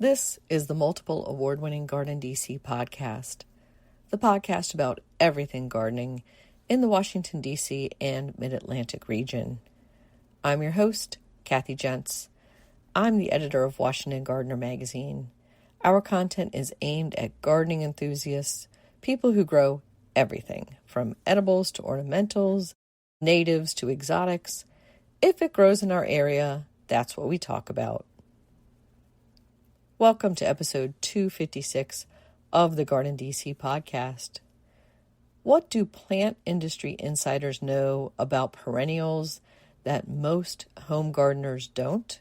This is the multiple award-winning GardenDC podcast, the podcast about everything gardening in the Washington, D.C. and Mid-Atlantic region. I'm your host, Kathy Gentz. I'm the editor of Washington Gardener magazine. Our content is aimed at gardening enthusiasts, people who grow everything, from edibles to ornamentals, natives to exotics. If it grows in our area, that's what we talk about. Welcome to episode 256 of the GardenDC podcast. What do plant industry insiders know about perennials that most home gardeners don't?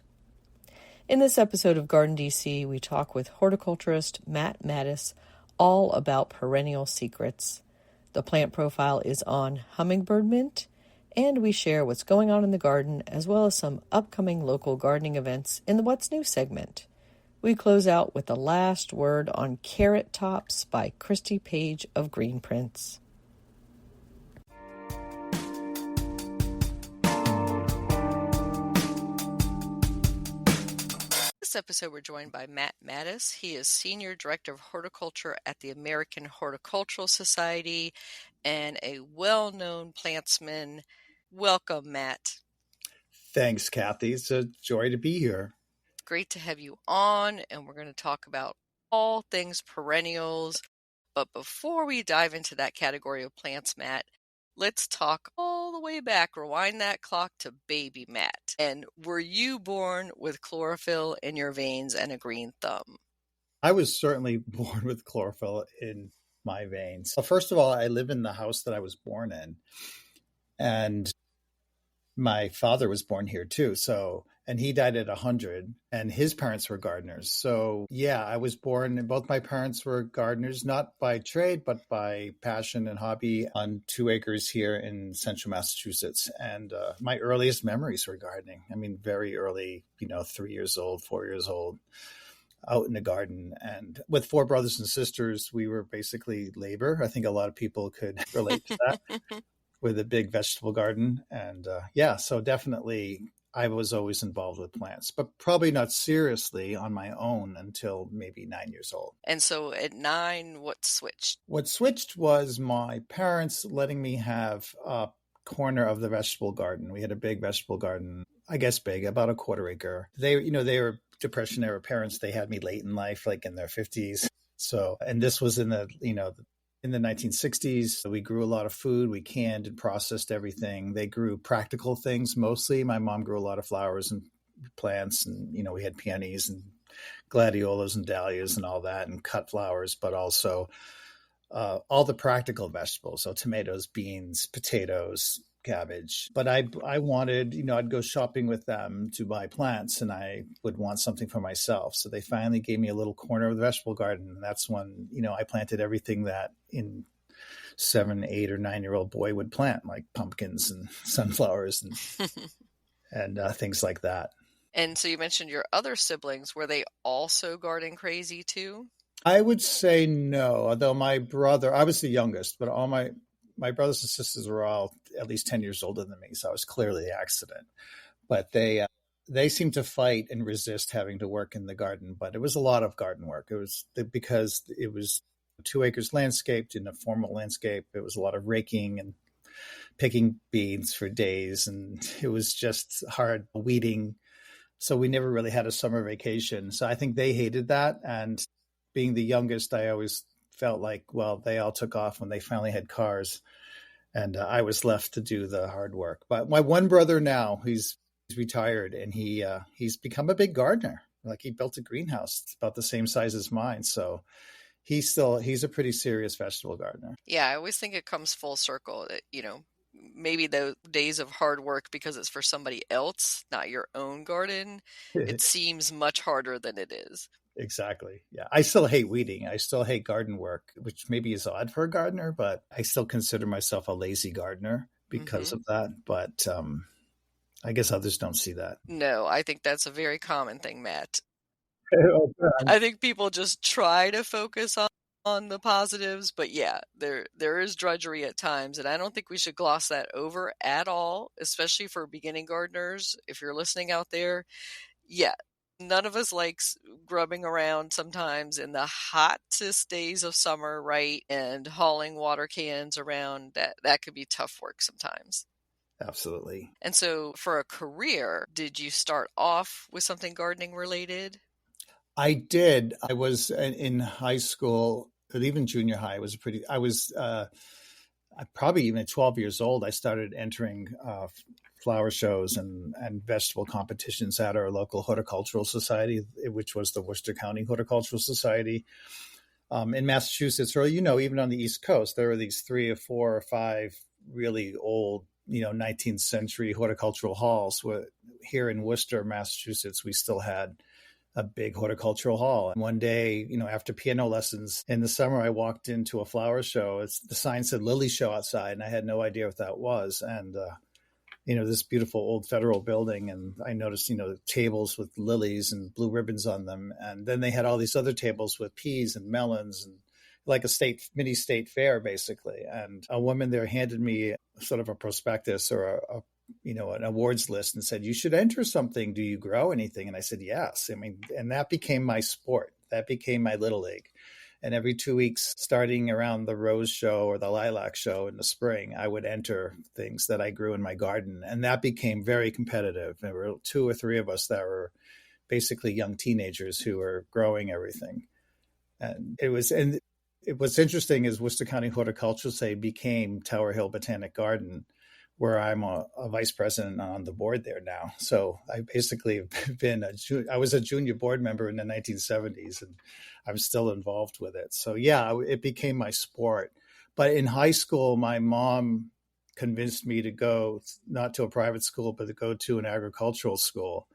In this episode of GardenDC, we talk with horticulturist Mattus all about perennial secrets. The plant profile is on Hummingbird mint, and we share what's going on in the garden as well as some upcoming local gardening events in the What's New segment. We close out with the last word on Carrot Tops by Christy Page of Green Prints. This episode we're joined by Mattus. He is Senior Director of Horticulture at the American Horticultural Society and a well-known plantsman. Welcome, Matt. Thanks, Kathy. It's a joy to be here. Great to have you on, and we're going to talk about all things perennials. But before we dive into that category of plants, Matt, let's talk all the way back, rewind that clock to baby Matt. And were you born with chlorophyll in your veins and a green thumb? I was certainly born with chlorophyll in my veins. Well, first of all, I live in the house that I was born in, and my father was born here too. And he died at 100, and his parents were gardeners. So yeah, I was born, and both my parents were gardeners, not by trade, but by passion and hobby on 2 acres here in central Massachusetts. And my earliest memories were gardening. I mean, very early, 3 years old, 4 years old, out in the garden. And with 4 brothers and sisters, we were basically labor. I think a lot of people could relate to that with a big vegetable garden. And so definitely I was always involved with plants, but probably not seriously on my own until maybe 9 years old. And so at 9, what switched? What switched was my parents letting me have a corner of the vegetable garden. We had a big vegetable garden, I guess big, about a 1/4 acre. They were Depression era parents. They had me late in life, like in their 50s. So, and this was in in the 1960s. We grew a lot of food. We canned and processed everything. They grew practical things mostly. My mom grew a lot of flowers and plants, and we had peonies and gladiolas and dahlias and all that, and cut flowers, but also all the practical vegetables. So tomatoes, beans, potatoes, cabbage. But I wanted, I'd go shopping with them to buy plants, and I would want something for myself. So they finally gave me a little corner of the vegetable garden. And that's when, I planted everything that in 7, 8, or 9-year-old boy would plant, like pumpkins and sunflowers and things like that. And so you mentioned your other siblings. Were they also garden crazy too? I would say no, although my brother, I was the youngest, but all my brothers and sisters were all at least 10 years older than me. So I was clearly the accident. But they seemed to fight and resist having to work in the garden. But it was a lot of garden work. It was because it was 2 acres landscaped in a formal landscape. It was a lot of raking and picking beans for days. And it was just hard weeding. So we never really had a summer vacation. So I think they hated that. And being the youngest, I always felt like, well, they all took off when they finally had cars, and I was left to do the hard work. But my one brother now, he's retired, and he's become a big gardener. Like, he built a greenhouse. It's about the same size as mine. So he's a pretty serious vegetable gardener. Yeah, I always think it comes full circle. Maybe the days of hard work because it's for somebody else, not your own garden, it seems much harder than it is. Exactly. Yeah. I still hate weeding. I still hate garden work, which maybe is odd for a gardener, but I still consider myself a lazy gardener because of that. But I guess others don't see that. No, I think that's a very common thing, Matt. Oh, I think people just try to focus on the positives, but yeah, there is drudgery at times, and I don't think we should gloss that over at all, especially for beginning gardeners. If you're listening out there, yeah, None of us likes grubbing around sometimes in the hottest days of summer, right? And hauling water cans around. That could be tough work sometimes. Absolutely. And so for a career, did you start off with something gardening related? I did. I was in high school, or even junior high. I was probably even at 12 years old. I started entering flower shows and vegetable competitions at our local horticultural society, which was the Worcester County Horticultural Society. In Massachusetts, or, even on the East Coast, there were these 3 or 4 or 5 really old, 19th century horticultural halls. Here in Worcester, Massachusetts, we still had a big horticultural hall. And one day, after piano lessons in the summer, I walked into a flower show. The sign said Lily Show outside, and I had no idea what that was. And, this beautiful old federal building. And I noticed, tables with lilies and blue ribbons on them. And then they had all these other tables with peas and melons and like a mini state fair, basically. And a woman there handed me sort of a prospectus or an awards list and said, you should enter something. Do you grow anything? And I said, yes. And that became my sport. That became my little league. And every 2 weeks, starting around the rose show or the lilac show in the spring, I would enter things that I grew in my garden. And that became very competitive. There were 2 or 3 of us that were basically young teenagers who were growing everything. And what's interesting is Worcester County Horticultural Say became Tower Hill Botanic Garden, where I'm a vice president on the board there now. So I basically have been I was a junior board member in the 1970s, and I'm still involved with it. So yeah, it became my sport. But in high school, my mom convinced me to go not to a private school, but to go to an agricultural school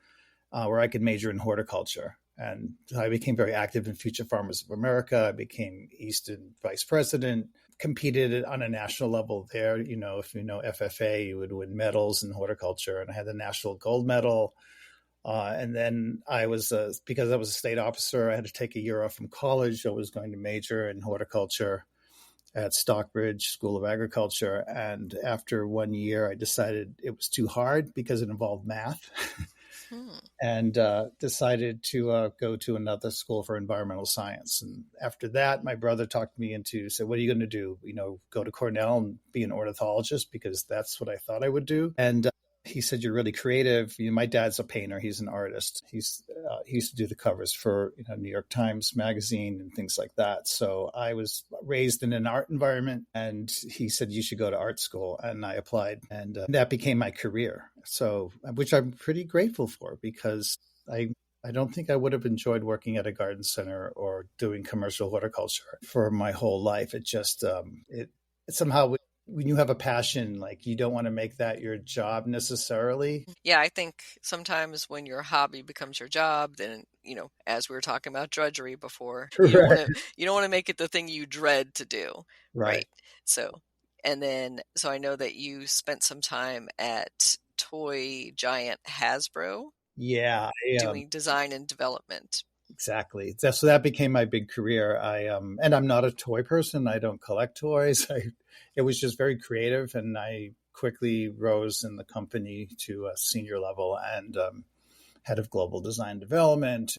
where I could major in horticulture. And I became very active in Future Farmers of America. I became Easton vice president, competed on a national level there. If you know FFA, you would win medals in horticulture. And I had the national gold medal. And then because I was a state officer, I had to take a year off from college. I was going to major in horticulture at Stockbridge School of Agriculture. And after 1 year, I decided it was too hard because it involved math. And decided to go to another school for environmental science. And after that, my brother talked me said, what are you going to do? Go to Cornell and be an ornithologist, because that's what I thought I would do. And he said, you're really creative. My dad's a painter. He's an artist. He used to do the covers for New York Times Magazine and things like that. So I was raised in an art environment, and he said, you should go to art school. And I applied, and that became my career. So, which I'm pretty grateful for, because I don't think I would have enjoyed working at a garden center or doing commercial horticulture for my whole life. It just, it somehow, when you have a passion, like, you don't want to make that your job necessarily. Yeah, I think sometimes when your hobby becomes your job, then, as we were talking about drudgery before, you don't want to make it the thing you dread to do. Right. So I know that you spent some time at toy giant Hasbro. Yeah. Doing design and development. Exactly. So that became my big career. And I'm not a toy person. I don't collect toys. It was just very creative, and I quickly rose in the company to a senior level and head of global design development.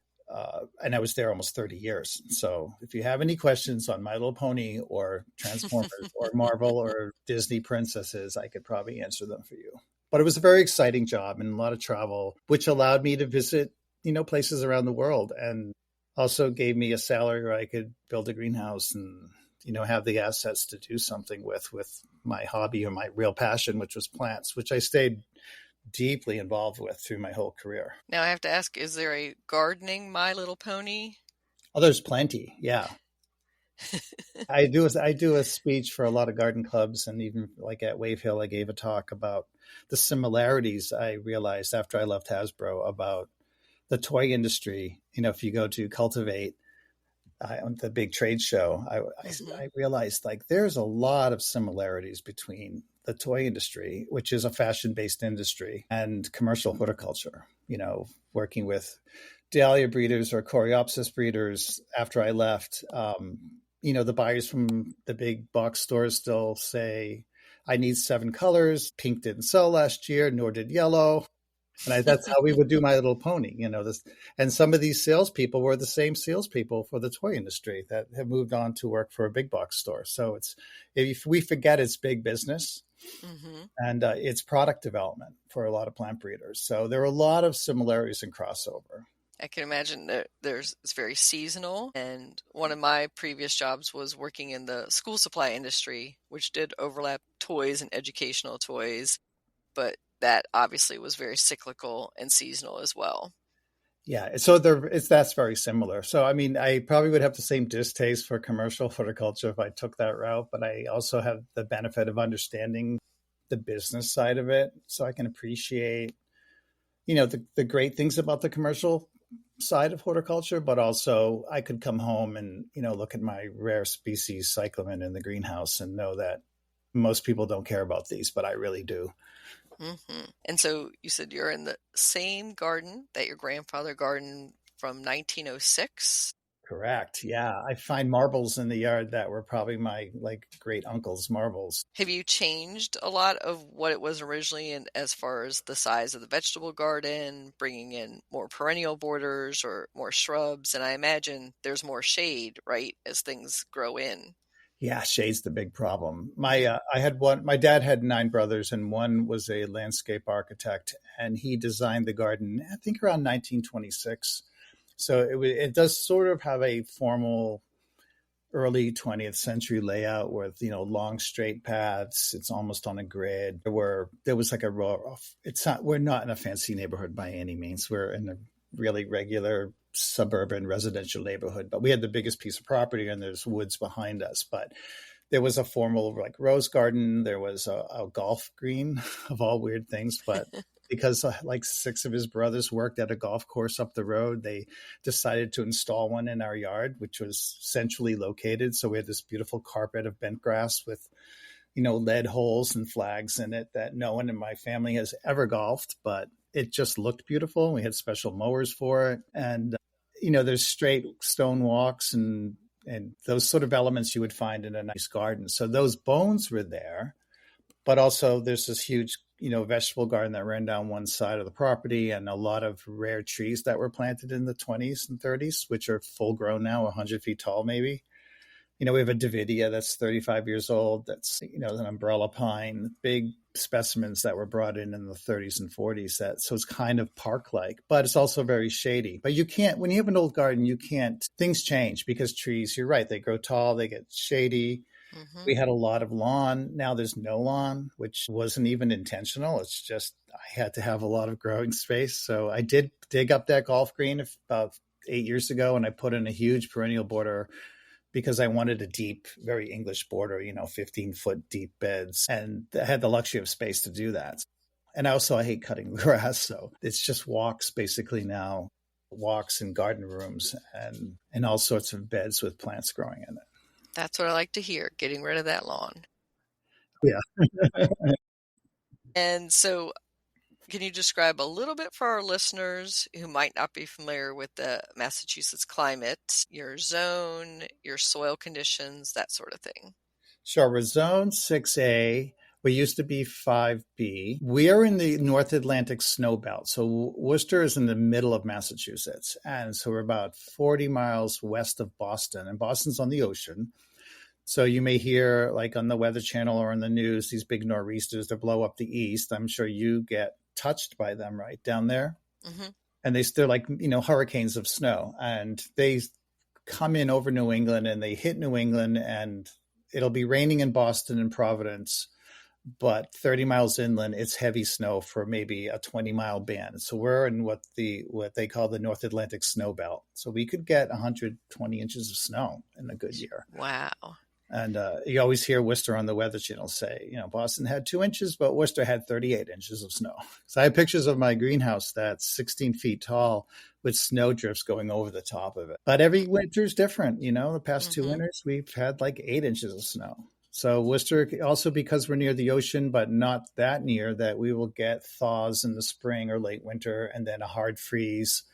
And I was there almost 30 years. So if you have any questions on My Little Pony or Transformers or Marvel or Disney princesses, I could probably answer them for you. But it was a very exciting job and a lot of travel, which allowed me to visit places around the world, and also gave me a salary where I could build a greenhouse and, have the assets to do something with my hobby or my real passion, which was plants, which I stayed deeply involved with through my whole career. Now I have to ask, is there a gardening My Little Pony? Oh, there's plenty. Yeah. I do a speech for a lot of garden clubs, and even like at Wave Hill, I gave a talk about the similarities I realized after I left Hasbro about the toy industry. If you go to Cultivate, the big trade show, I realized, like, there's a lot of similarities between the toy industry, which is a fashion-based industry, and commercial horticulture. Working with dahlia breeders or coreopsis breeders after I left, the buyers from the big box stores still say, I need 7 colors. Pink didn't sell last year, nor did yellow. And that's how we would do My Little Pony, this. And some of these salespeople were the same salespeople for the toy industry that have moved on to work for a big box store. So if we forget it's big business, and it's product development for a lot of plant breeders. So there are a lot of similarities and crossover. I can imagine that it's very seasonal. And one of my previous jobs was working in the school supply industry, which did overlap toys and educational toys. But that obviously was very cyclical and seasonal as well. Yeah, so that's very similar. So, I mean, I probably would have the same distaste for commercial horticulture if I took that route, but I also have the benefit of understanding the business side of it. So I can appreciate, the great things about the commercial side of horticulture, but also I could come home and, look at my rare species cyclamen in the greenhouse and know that most people don't care about these, but I really do. And so you said you're in the same garden that your grandfather gardened from 1906? Correct. Yeah. I find marbles in the yard that were probably my great uncle's marbles. Have you changed a lot of what it was originally in, as far as the size of the vegetable garden, bringing in more perennial borders or more shrubs? And I imagine there's more shade, right, as things grow in. Yeah, shade's the big problem. My dad had 9 brothers, and one was a landscape architect, and he designed the garden, I think around 1926. So it does sort of have a formal early 20th century layout with, long straight paths. It's almost on a grid. There was like a row. We're not in a fancy neighborhood by any means. We're in a really regular suburban residential neighborhood, but we had the biggest piece of property and there's woods behind us. But there was a formal rose garden. There was a golf green of all weird things, but because 6 of his brothers worked at a golf course up the road, they decided to install one in our yard, which was centrally located. So we had this beautiful carpet of bent grass with, lead holes and flags in it that no one in my family has ever golfed, but it just looked beautiful. We had special mowers for it. And, there's straight stone walks and those sort of elements you would find in a nice garden. So those bones were there, but also there's this huge, vegetable garden that ran down one side of the property and a lot of rare trees that were planted in the 20s and 30s, which are full grown now, 100 feet tall, maybe. We have a Davidia that's 35 years old. That's, an umbrella pine, big specimens that were brought in the 30s and 40s. So it's kind of park-like, but it's also very shady. But you can't, when you have an old garden, things change because trees, you're right, they grow tall, they get shady. We had a lot of lawn. Now there's no lawn, which wasn't even intentional. It's just I had to have a lot of growing space. So I did dig up that golf green about 8 years ago, and I put in a huge perennial border because I wanted a deep, very English border, 15-foot deep beds. And I had the luxury of space to do that. And I hate cutting grass. So it's just walks basically now, walks in garden rooms and all sorts of beds with plants growing in it. That's what I like to hear, getting rid of that lawn. Yeah. And so can you describe a little bit for our listeners who might not be familiar with the Massachusetts climate, your zone, your soil conditions, that sort of thing? Sure. We're zone 6A. We used to be 5B. We are in the North Atlantic snow belt. So Worcester is in the middle of Massachusetts. And so we're about 40 miles west of Boston. And Boston's on the ocean. So you may hear on the Weather Channel or in the news, these big nor'easters that blow up the east. I'm sure you get touched by them right down there. And they're like, hurricanes of snow. And they come in over New England and they hit New England and it'll be raining in Boston and Providence. But 30 miles inland, it's heavy snow for maybe a 20-mile band. So we're in what they call the North Atlantic snow belt. So we could get 120 inches of snow in a good year. Wow. And you always hear Worcester on the Weather Channel say, Boston had 2 inches, but Worcester had 38 inches of snow. So I have pictures of my greenhouse that's 16 feet tall with snow drifts going over the top of it. But every winter is different. The past 2 winters, we've had 8 inches of snow. So Worcester, also because we're near the ocean, but not that near, that we will get thaws in the spring or late winter and then a hard freeze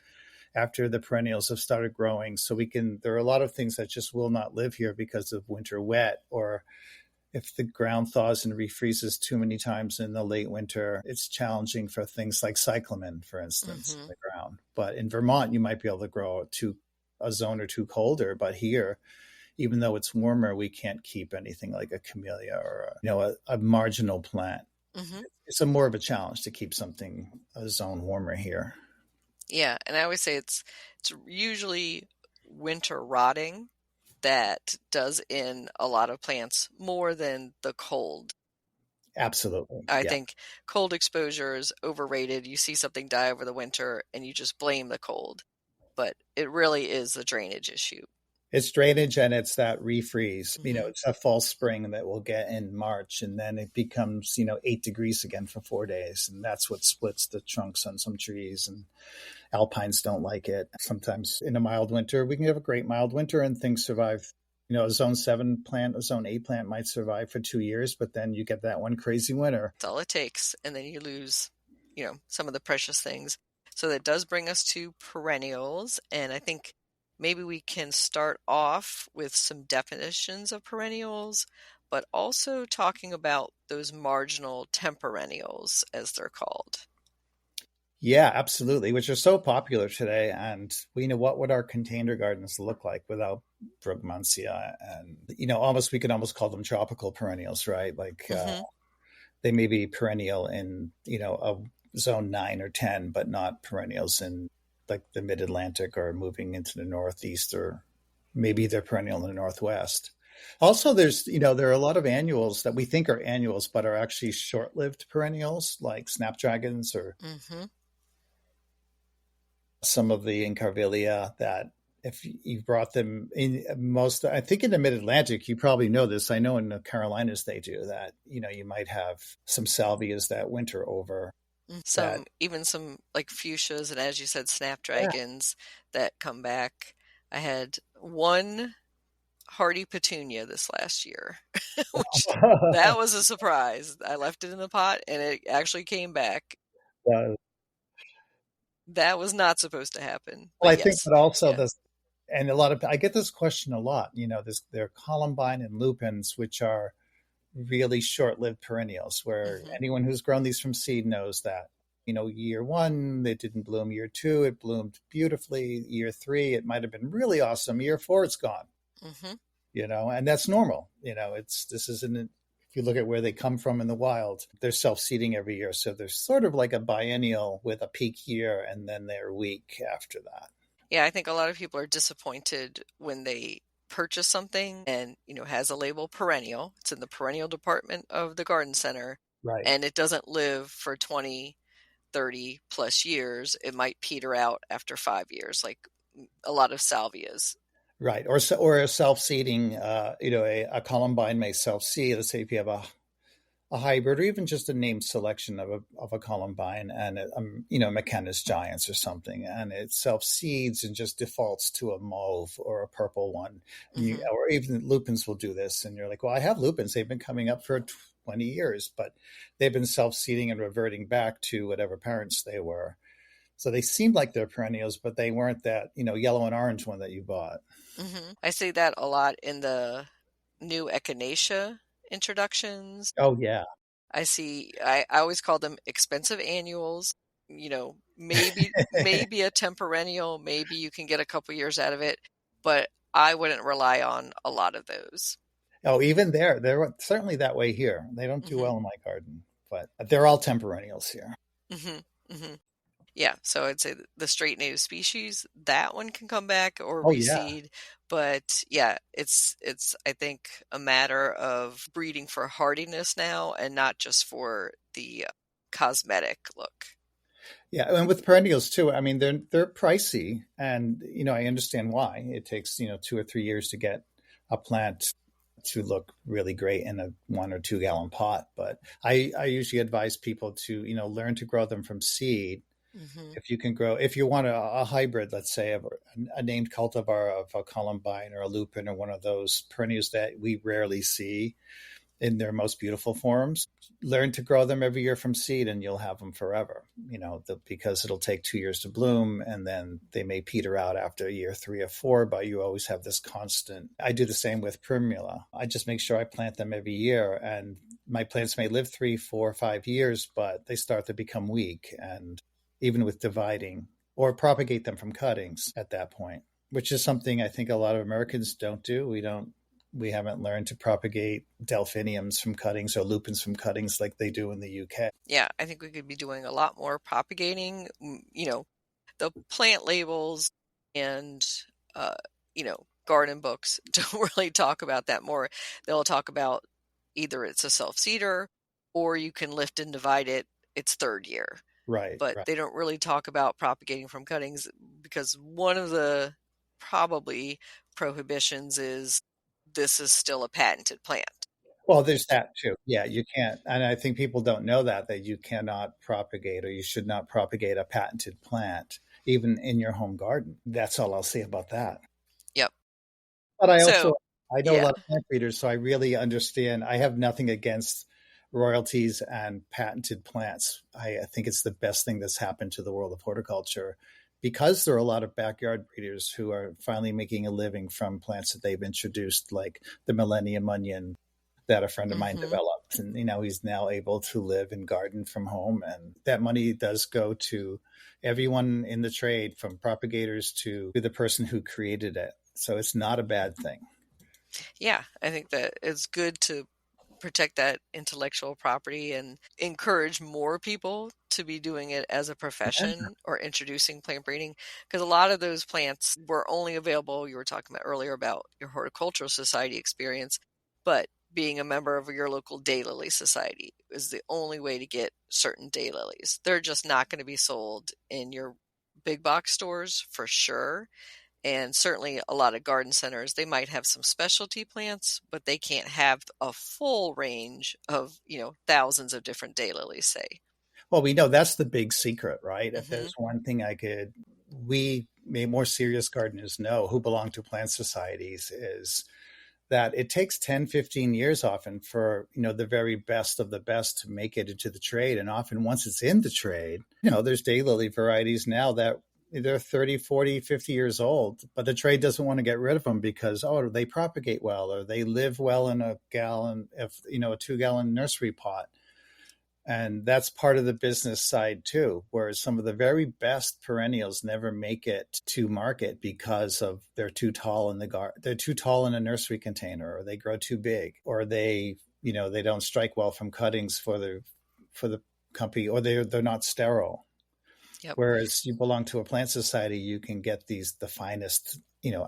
after the perennials have started growing. So there are a lot of things that just will not live here because of winter wet or if the ground thaws and refreezes too many times in the late winter, it's challenging for things like cyclamen, for instance, in the ground. But in Vermont, you might be able to grow a zone or two colder. But here, even though it's warmer, we can't keep anything like a camellia or a marginal plant. It's more of a challenge to keep a zone warmer here. Yeah, and I always say it's usually winter rotting that does in a lot of plants more than the cold. Absolutely. I think cold exposure is overrated. You see something die over the winter and you just blame the cold, but it really is a drainage issue. It's drainage, and it's that refreeze. It's a false spring that we'll get in March, and then it becomes 8 degrees again for 4 days, and that's what splits the trunks on some trees, and alpines don't like it. Sometimes in a mild winter, we can have a great mild winter and things survive. A zone 7 plant, a zone 8 plant might survive for 2 years, but then you get that one crazy winter. That's all it takes, and then you lose some of the precious things. So that does bring us to perennials, and I think maybe we can start off with some definitions of perennials, but also talking about those marginal temperennials, as they're called. Yeah, absolutely, which are so popular today. And we know what would our container gardens look like without Brugmansia? And, we could almost call them tropical perennials, right? Like they may be perennial in, a zone 9 or 10, but not perennials in like the mid-Atlantic or moving into the Northeast, or maybe they're perennial in the Northwest. Also, there are a lot of annuals that we think are annuals, but are actually short-lived perennials like snapdragons or some of the Incarvilia that if you brought them in I think in the mid-Atlantic, you probably know this. I know in the Carolinas they do that. You might have some salvias that winter over. Even some like fuchsias and, as you said, snapdragons that come back. I had one hardy petunia this last year, which that was a surprise. I left it in the pot and it actually came back. That was not supposed to happen. Well, I think that also and I get this question a lot. There are columbine and lupins, which are really short-lived perennials, where anyone who's grown these from seed knows that. Year 1, it didn't bloom. Year 2, it bloomed beautifully. Year 3, it might have been really awesome. Year 4, it's gone. And that's normal. This isn't, if you look at where they come from in the wild, they're self-seeding every year. So they're sort of like a biennial with a peak year, and then they're weak after that. Yeah, I think a lot of people are disappointed when they purchase something and, has a label perennial. It's in the perennial department of the garden center. Right. And it doesn't live for 20, 30 plus years. It might peter out after 5 years, like a lot of salvias. Right. Or a self-seeding, a columbine may self-seed. Let's say if you have a hybrid or even just a named selection of a columbine and, McKenna's Giants or something, and it self-seeds and just defaults to a mauve or a purple one. Or even lupins will do this. And you're like, well, I have lupins. They've been coming up for 20 years, but they've been self-seeding and reverting back to whatever parents they were. So they seemed like they're perennials, but they weren't that, yellow and orange one that you bought. I see that a lot in the new echinacea introductions. Oh, yeah. I always call them expensive annuals. Maybe a temperennial, maybe you can get a couple years out of it, but I wouldn't rely on a lot of those. Oh, even they're certainly that way here. They don't do well in my garden, but they're all temperennials here. Yeah, so I'd say the straight native species, that one can come back or reseed. But yeah, it's I think a matter of breeding for hardiness now and not just for the cosmetic look. Yeah, and with perennials too. I mean, they're pricey, and I understand why. It takes 2 or 3 years to get a plant to look really great in a 1 or 2 gallon pot. But I usually advise people to learn to grow them from seed. If you want a hybrid, let's say, of a named cultivar of a columbine or a lupin or one of those perennials that we rarely see, in their most beautiful forms. Learn to grow them every year from seed and you'll have them forever, because it'll take 2 years to bloom and then they may peter out after year 3 or 4, but you always have this constant. I do the same with Primula. I just make sure I plant them every year, and my plants may live 3, 4, 5 years, but they start to become weak. And even with dividing or propagate them from cuttings at that point, which is something I think a lot of Americans don't do. We haven't learned to propagate delphiniums from cuttings or lupins from cuttings like they do in the UK. Yeah, I think we could be doing a lot more propagating. The plant labels and, garden books don't really talk about that more. They'll talk about either it's a self-seeder or you can lift and divide it its third year. Right. But right. They don't really talk about propagating from cuttings because one of the probably prohibitions is this is still a patented plant. Well, there's that too. Yeah, you can't. And I think people don't know that you cannot propagate, or you should not propagate a patented plant, even in your home garden. That's all I'll say about that. Yep. But I know a yeah. lot of plant breeders, so I really understand. I have nothing against royalties and patented plants. I think it's the best thing that's happened to the world of horticulture, because there are a lot of backyard breeders who are finally making a living from plants that they've introduced, like the Millennium Onion that a friend of mine developed. And, he's now able to live and garden from home. And that money does go to everyone in the trade, from propagators to the person who created it. So it's not a bad thing. Yeah, I think that it's good to protect that intellectual property and encourage more people to be doing it as a profession or introducing plant breeding, because a lot of those plants were only available. You were talking about earlier about your Horticultural Society experience, but being a member of your local daylily society is the only way to get certain daylilies. They're just not going to be sold in your big box stores for sure. And certainly a lot of garden centers, they might have some specialty plants, but they can't have a full range of, thousands of different daylilies, say. Well, we know that's the big secret, right? If there's one thing we more serious gardeners know who belong to plant societies, is that it takes 10, 15 years often for, the very best of the best to make it into the trade. And often once it's in the trade, there's daylily varieties now that they're 30, 40, 50 years old, but the trade doesn't want to get rid of them because, they propagate well, or they live well in a 2-gallon nursery pot. And that's part of the business side too, whereas some of the very best perennials never make it to market because of they're too tall in the garden. They're too tall in a nursery container, or they grow too big, or they don't strike well from cuttings for the company, or they're not sterile. Yep. Whereas you belong to a plant society, you can get the finest,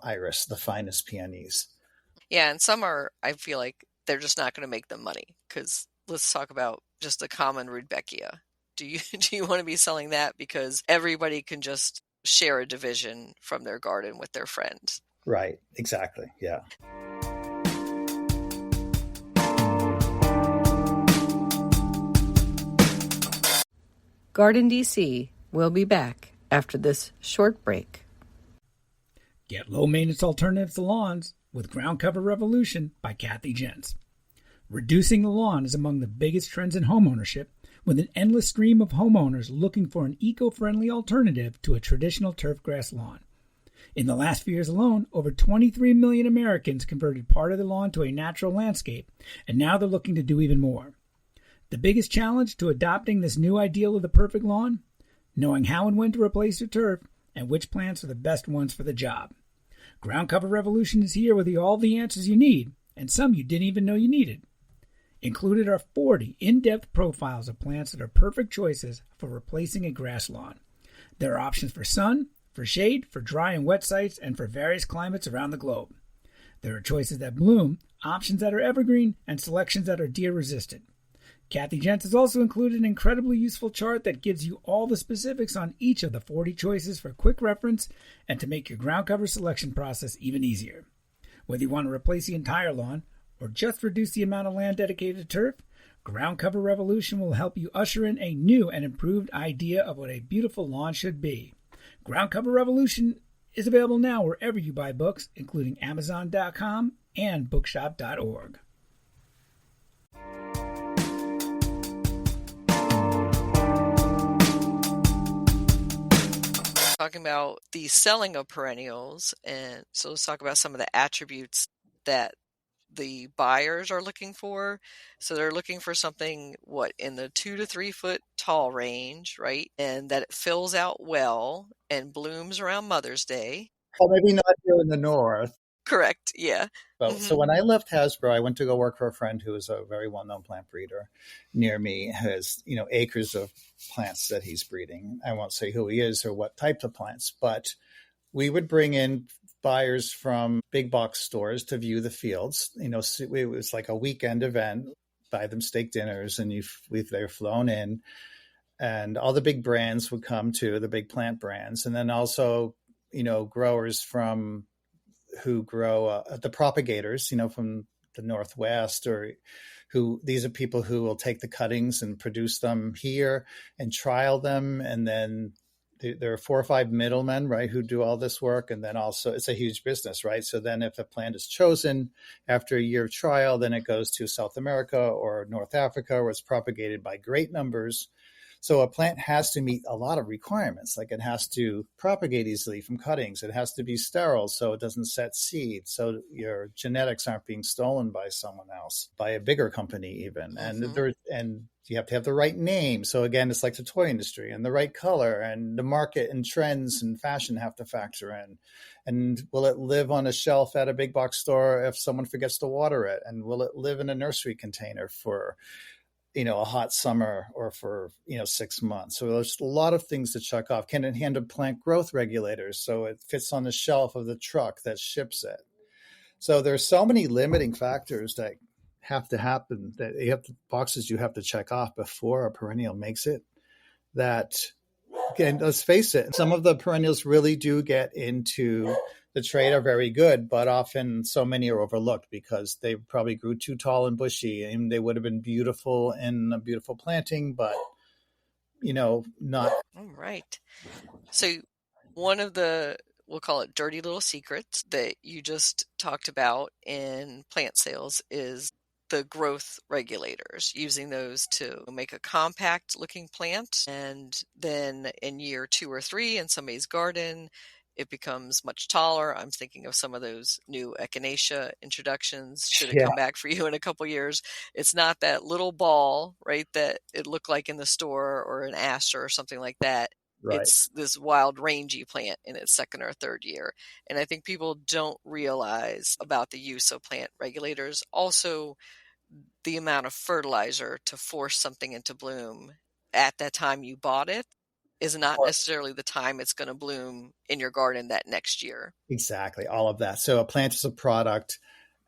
iris, the finest peonies. Yeah, and some are, I feel like they're just not going to make them money, because let's talk about just the common Rudbeckia. Do you want to be selling that because everybody can just share a division from their garden with their friends? Right, exactly, yeah. GardenDC will be back after this short break. Get low-maintenance alternatives to lawns with Ground Cover Revolution by Kathy Jentz. Reducing the lawn is among the biggest trends in homeownership, with an endless stream of homeowners looking for an eco-friendly alternative to a traditional turfgrass lawn. In the last few years alone, over 23 million Americans converted part of the lawn to a natural landscape, and now they're looking to do even more. The biggest challenge to adopting this new ideal of the perfect lawn? Knowing how and when to replace your turf and which plants are the best ones for the job. Ground Cover Revolution is here with you all the answers you need, and some you didn't even know you needed. Included are 40 in-depth profiles of plants that are perfect choices for replacing a grass lawn. There are options for sun, for shade, for dry and wet sites, and for various climates around the globe. There are choices that bloom, options that are evergreen, and selections that are deer-resistant. Kathy Jentz has also included an incredibly useful chart that gives you all the specifics on each of the 40 choices for quick reference and to make your ground cover selection process even easier. Whether you want to replace the entire lawn or just reduce the amount of land dedicated to turf, Ground Cover Revolution will help you usher in a new and improved idea of what a beautiful lawn should be. Ground Cover Revolution is available now wherever you buy books, including Amazon.com and Bookshop.org. talking about the selling of perennials. And so let's talk about some of the attributes that the buyers are looking for. So they're looking for something, in the 2 to 3 foot tall range, right? And that it fills out well and blooms around Mother's Day. Well, maybe not here in the north. Correct. Yeah. So when I left Hasbro, I went to go work for a friend who is a very well-known plant breeder near me, has, acres of plants that he's breeding. I won't say who he is or what type of plants, but we would bring in buyers from big box stores to view the fields. It was like a weekend event, buy them steak dinners, and they're flown in, and all the big brands would come too, the big plant brands. And then also, growers who grow the propagators, from the Northwest, or these are people who will take the cuttings and produce them here and trial them. And then there are 4 or 5 middlemen, right, who do all this work. And then also it's a huge business, right? So then if a plant is chosen after a year of trial, then it goes to South America or North Africa, where it's propagated by great numbers. So a plant has to meet a lot of requirements. Like, it has to propagate easily from cuttings. It has to be sterile so it doesn't set seed. So your genetics aren't being stolen by someone else, by a bigger company even. And you have to have the right name. So again, it's like the toy industry, and the right color, and the market and trends and fashion have to factor in. And will it live on a shelf at a big box store if someone forgets to water it? And will it live in a nursery container for a hot summer or for 6 months? So there's a lot of things to check off. Can it handle plant growth regulators so it fits on the shelf of the truck that ships it? So there's so many limiting factors that have to happen, that boxes you have to check off before a perennial makes it. That, again, let's face it, some of the perennials really do get into the trade, are very good, but often so many are overlooked because they probably grew too tall and bushy, and they would have been beautiful in a beautiful planting, but not. All right. So one of the, we'll call it dirty little secrets that you just talked about in plant sales is the growth regulators, using those to make a compact looking plant. And then in year 2 or 3 in somebody's garden, it becomes much taller. I'm thinking of some of those new echinacea introductions. Should it come back for you in a couple years? It's not that little ball, right, that it looked like in the store, or an aster or something like that. Right. It's this wild, rangy plant in its 2nd or 3rd year. And I think people don't realize about the use of plant regulators. Also, the amount of fertilizer to force something into bloom at that time you bought it is not necessarily the time it's going to bloom in your garden that next year. Exactly. All of that. So a plant is a product,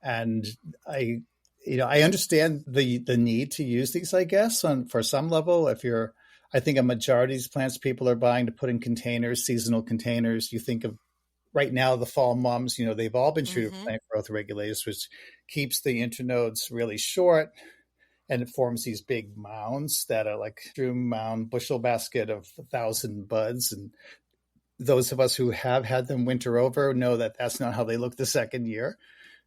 and I understand the need to use these, I guess, for some level. I think a majority of these plants people are buying to put in containers, seasonal containers. You think of right now, the fall mums, they've all been treated with plant growth regulators, which keeps the internodes really short. And it forms these big mounds that are like true mound bushel basket of 1,000 buds. And those of us who have had them winter over know that that's not how they look the 2nd year,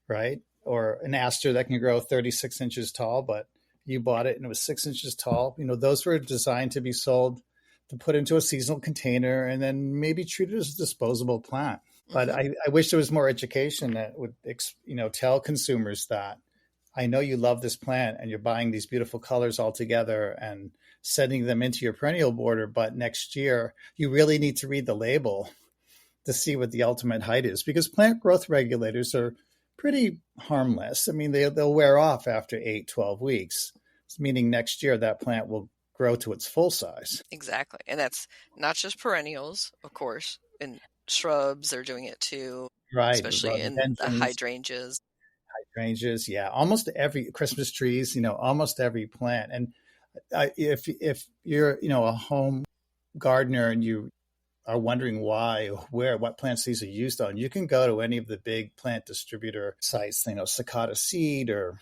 right? Or an aster that can grow 36 inches tall, but you bought it and it was 6 inches tall. Those were designed to be sold, to put into a seasonal container and then maybe treated as a disposable plant. But I wish there was more education that would, tell consumers that, I know you love this plant and you're buying these beautiful colors all together and setting them into your perennial border, but next year you really need to read the label to see what the ultimate height is, because plant growth regulators are pretty harmless. I mean, they'll wear off after 8, 12 weeks, meaning next year that plant will grow to its full size. Exactly. And that's not just perennials, of course. In shrubs, they're doing it too, right? Especially in the hydrangeas. Yeah, almost every Christmas trees, almost every plant. And if you're, a home gardener and you are wondering what plants these are used on, you can go to any of the big plant distributor sites, Cicada Seed or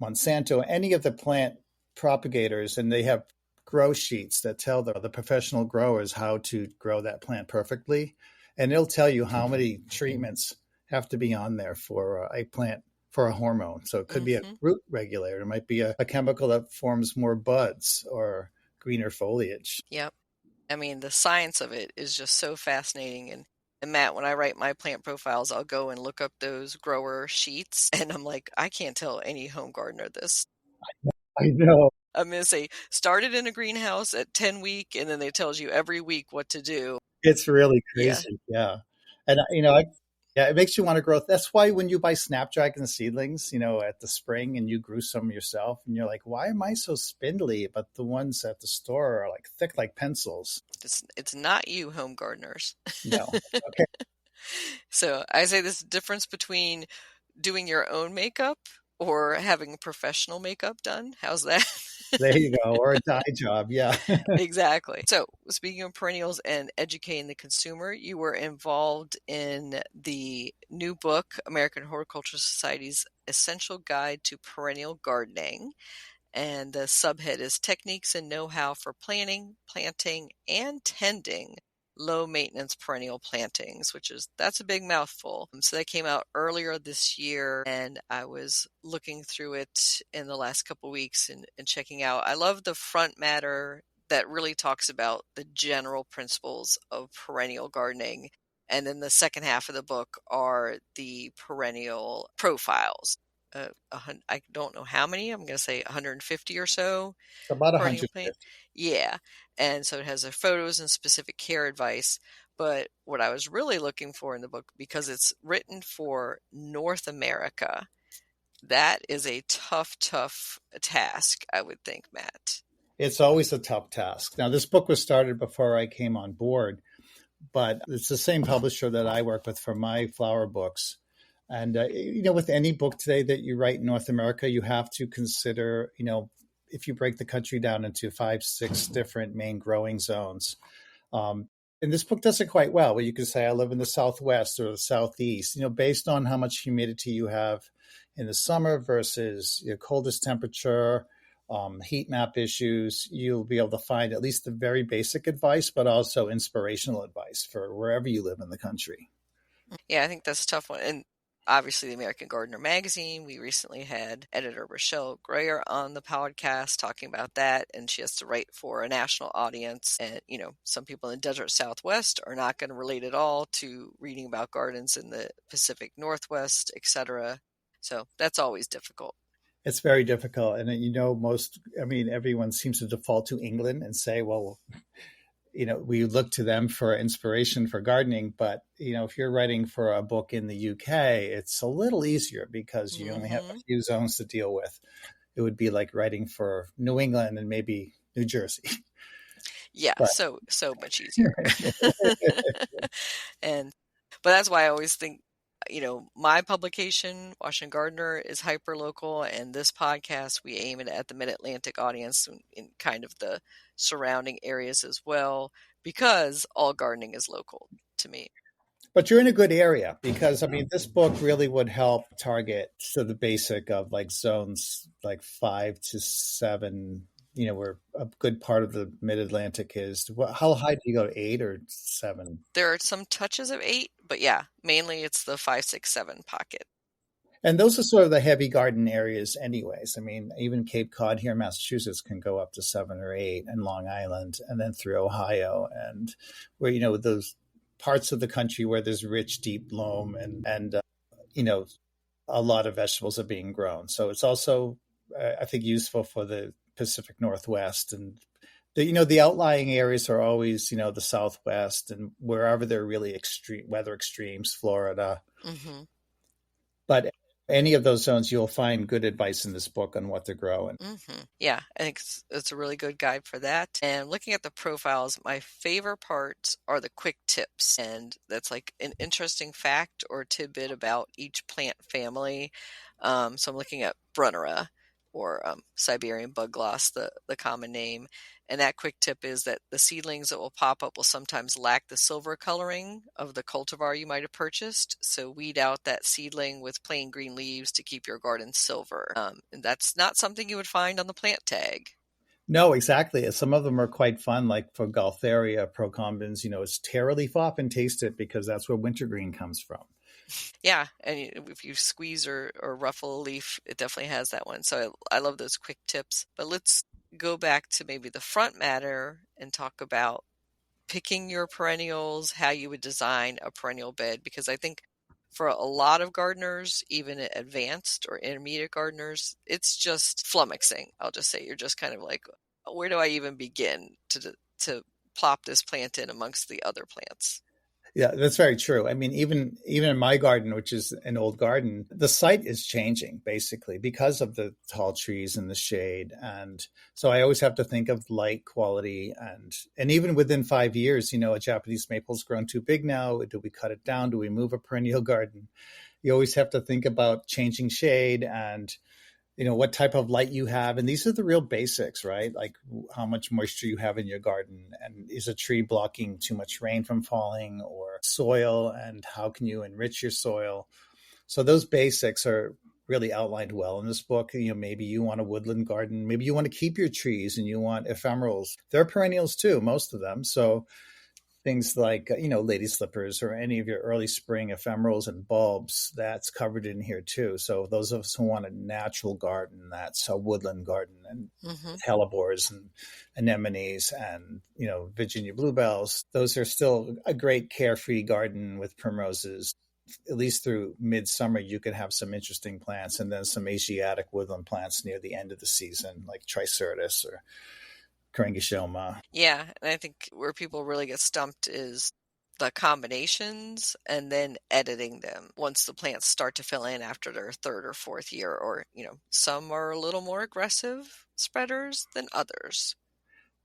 Monsanto, any of the plant propagators, and they have grow sheets that tell the professional growers how to grow that plant perfectly. And it'll tell you how many treatments have to be on there for a plant, for a hormone. So it could be a root regulator. It might be a chemical that forms more buds or greener foliage. Yep. I mean, the science of it is just so fascinating. And Matt, when I write my plant profiles, I'll go and look up those grower sheets, and I'm like, I can't tell any home gardener this. I know. I'm going to say, started in a greenhouse at 10 week, and then it tells you every week what to do. It's really Yeah. crazy. Yeah. And, yeah, it makes you want to grow. That's why when you buy Snapdragon seedlings, at the spring and you grew some yourself and you're like, why am I so spindly? But the ones at the store are like thick like pencils. It's not you, home gardeners. No. Okay. So I say this difference between doing your own makeup or having professional makeup done. How's that? There you go. Or a dye job. Yeah. Exactly. So speaking of perennials and educating the consumer, you were involved in the new book, American Horticultural Society's Essential Guide to Perennial Gardening. And the subhead is Techniques and Know-How for Planning, Planting, and Tending Low Maintenance Perennial Plantings, that's a big mouthful. So that came out earlier this year, and I was looking through it in the last couple of weeks and checking out. I love the front matter that really talks about the general principles of perennial gardening. And then the second half of the book are the perennial profiles. I don't know how many. I'm going to say 150 or so. About Perennial 150. plant. Yeah. And so it has their photos and specific care advice. But what I was really looking for in the book, because it's written for North America, that is a tough task, I would think, Matt. It's always a tough task. Now, this book was started before I came on board, but it's the same publisher that I work with for my flower books. And, with any book today that you write in North America, you have to consider, if you break the country down into 5, 6 different main growing zones. And this book does it quite well, where you can say, I live in the Southwest or the Southeast, based on how much humidity you have in the summer versus your coldest temperature, heat map issues, you'll be able to find at least the very basic advice, but also inspirational advice for wherever you live in the country. Yeah, I think that's a tough one. And obviously, the American Gardener magazine, we recently had editor Rochelle Grayer on the podcast talking about that, and she has to write for a national audience. And, some people in the desert Southwest are not going to relate at all to reading about gardens in the Pacific Northwest, etc. So that's always difficult. It's very difficult. And, everyone seems to default to England and say, well, we look to them for inspiration for gardening. But, if you're writing for a book in the UK, it's a little easier because you only have a few zones to deal with. It would be like writing for New England and maybe New Jersey. Yeah, but so much easier. But that's why I always think, my publication, Washington Gardener, is hyper local, and this podcast, we aim it at the Mid-Atlantic audience in kind of the surrounding areas as well, because all gardening is local to me. But you're in a good area because, this book really would help target the basic of like zones like 5 to 7, where a good part of the Mid-Atlantic is. How high do you go, 8 or 7? There are some touches of 8, but yeah, mainly it's the 5, 6, 7 pocket. And those are sort of the heavy garden areas anyways. Even Cape Cod here in Massachusetts can go up to 7 or 8, and Long Island, and then through Ohio, and where, those parts of the country where there's rich, deep loam and a lot of vegetables are being grown. So it's also, I think, useful for the Pacific Northwest, and the outlying areas are always, the Southwest and wherever there are really extreme weather extremes, Florida. Mm-hmm. But any of those zones, you'll find good advice in this book on what to grow. Mm-hmm. Yeah, I think it's a really good guide for that. And looking at the profiles, my favorite parts are the quick tips. And that's like an interesting fact or tidbit about each plant family. So I'm looking at Brunnera, or Siberian bug gloss, the common name. And that quick tip is that the seedlings that will pop up will sometimes lack the silver coloring of the cultivar you might have purchased. So weed out that seedling with plain green leaves to keep your garden silver. And that's not something you would find on the plant tag. No, exactly. Some of them are quite fun, like for Gaultheria procumbens, it's tear a leaf off and taste it because that's where wintergreen comes from. Yeah, and if you squeeze or ruffle a leaf, it definitely has that one. So I love those quick tips. But let's go back to maybe the front matter and talk about picking your perennials, how you would design a perennial bed, because I think for a lot of gardeners, even advanced or intermediate gardeners, it's just flummoxing. I'll just say you're just kind of like, where do I even begin to plop this plant in amongst the other plants? Yeah, that's very true. I mean, even in my garden, which is an old garden, the site is changing basically because of the tall trees and the shade. And so I always have to think of light quality. And even within 5 years, a Japanese maple's grown too big now. Do we cut it down? Do we move a perennial garden? You always have to think about changing shade and what type of light you have. And these are the real basics, right? Like how much moisture you have in your garden, and is a tree blocking too much rain from falling, or soil, and how can you enrich your soil? So those basics are really outlined well in this book. Maybe you want a woodland garden, maybe you want to keep your trees and you want ephemerals. They're perennials too, most of them. So things like, lady slippers or any of your early spring ephemerals and bulbs, that's covered in here too. So those of us who want a natural garden, that's a woodland garden, and hellebores and anemones and, Virginia bluebells, those are still a great carefree garden with primroses. At least through midsummer, you could have some interesting plants, and then some Asiatic woodland plants near the end of the season, like Tricertus or Carangiosoma. Yeah, and I think where people really get stumped is the combinations and then editing them once the plants start to fill in after their third or fourth year, or, some are a little more aggressive spreaders than others.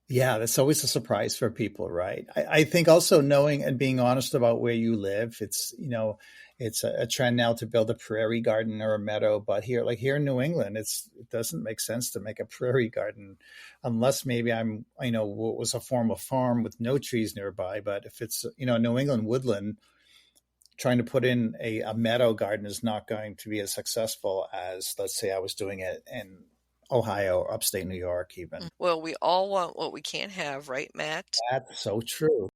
Yeah, that's always a surprise for people, right? I think also knowing and being honest about where you live, it's a trend now to build a prairie garden or a meadow, but here in New England, it doesn't make sense to make a prairie garden unless maybe what was a form of farm with no trees nearby. But if it's, New England woodland, trying to put in a meadow garden is not going to be as successful as, let's say, I was doing it in Ohio or upstate New York even. Well, we all want what we can't have, right, Matt? That's so true.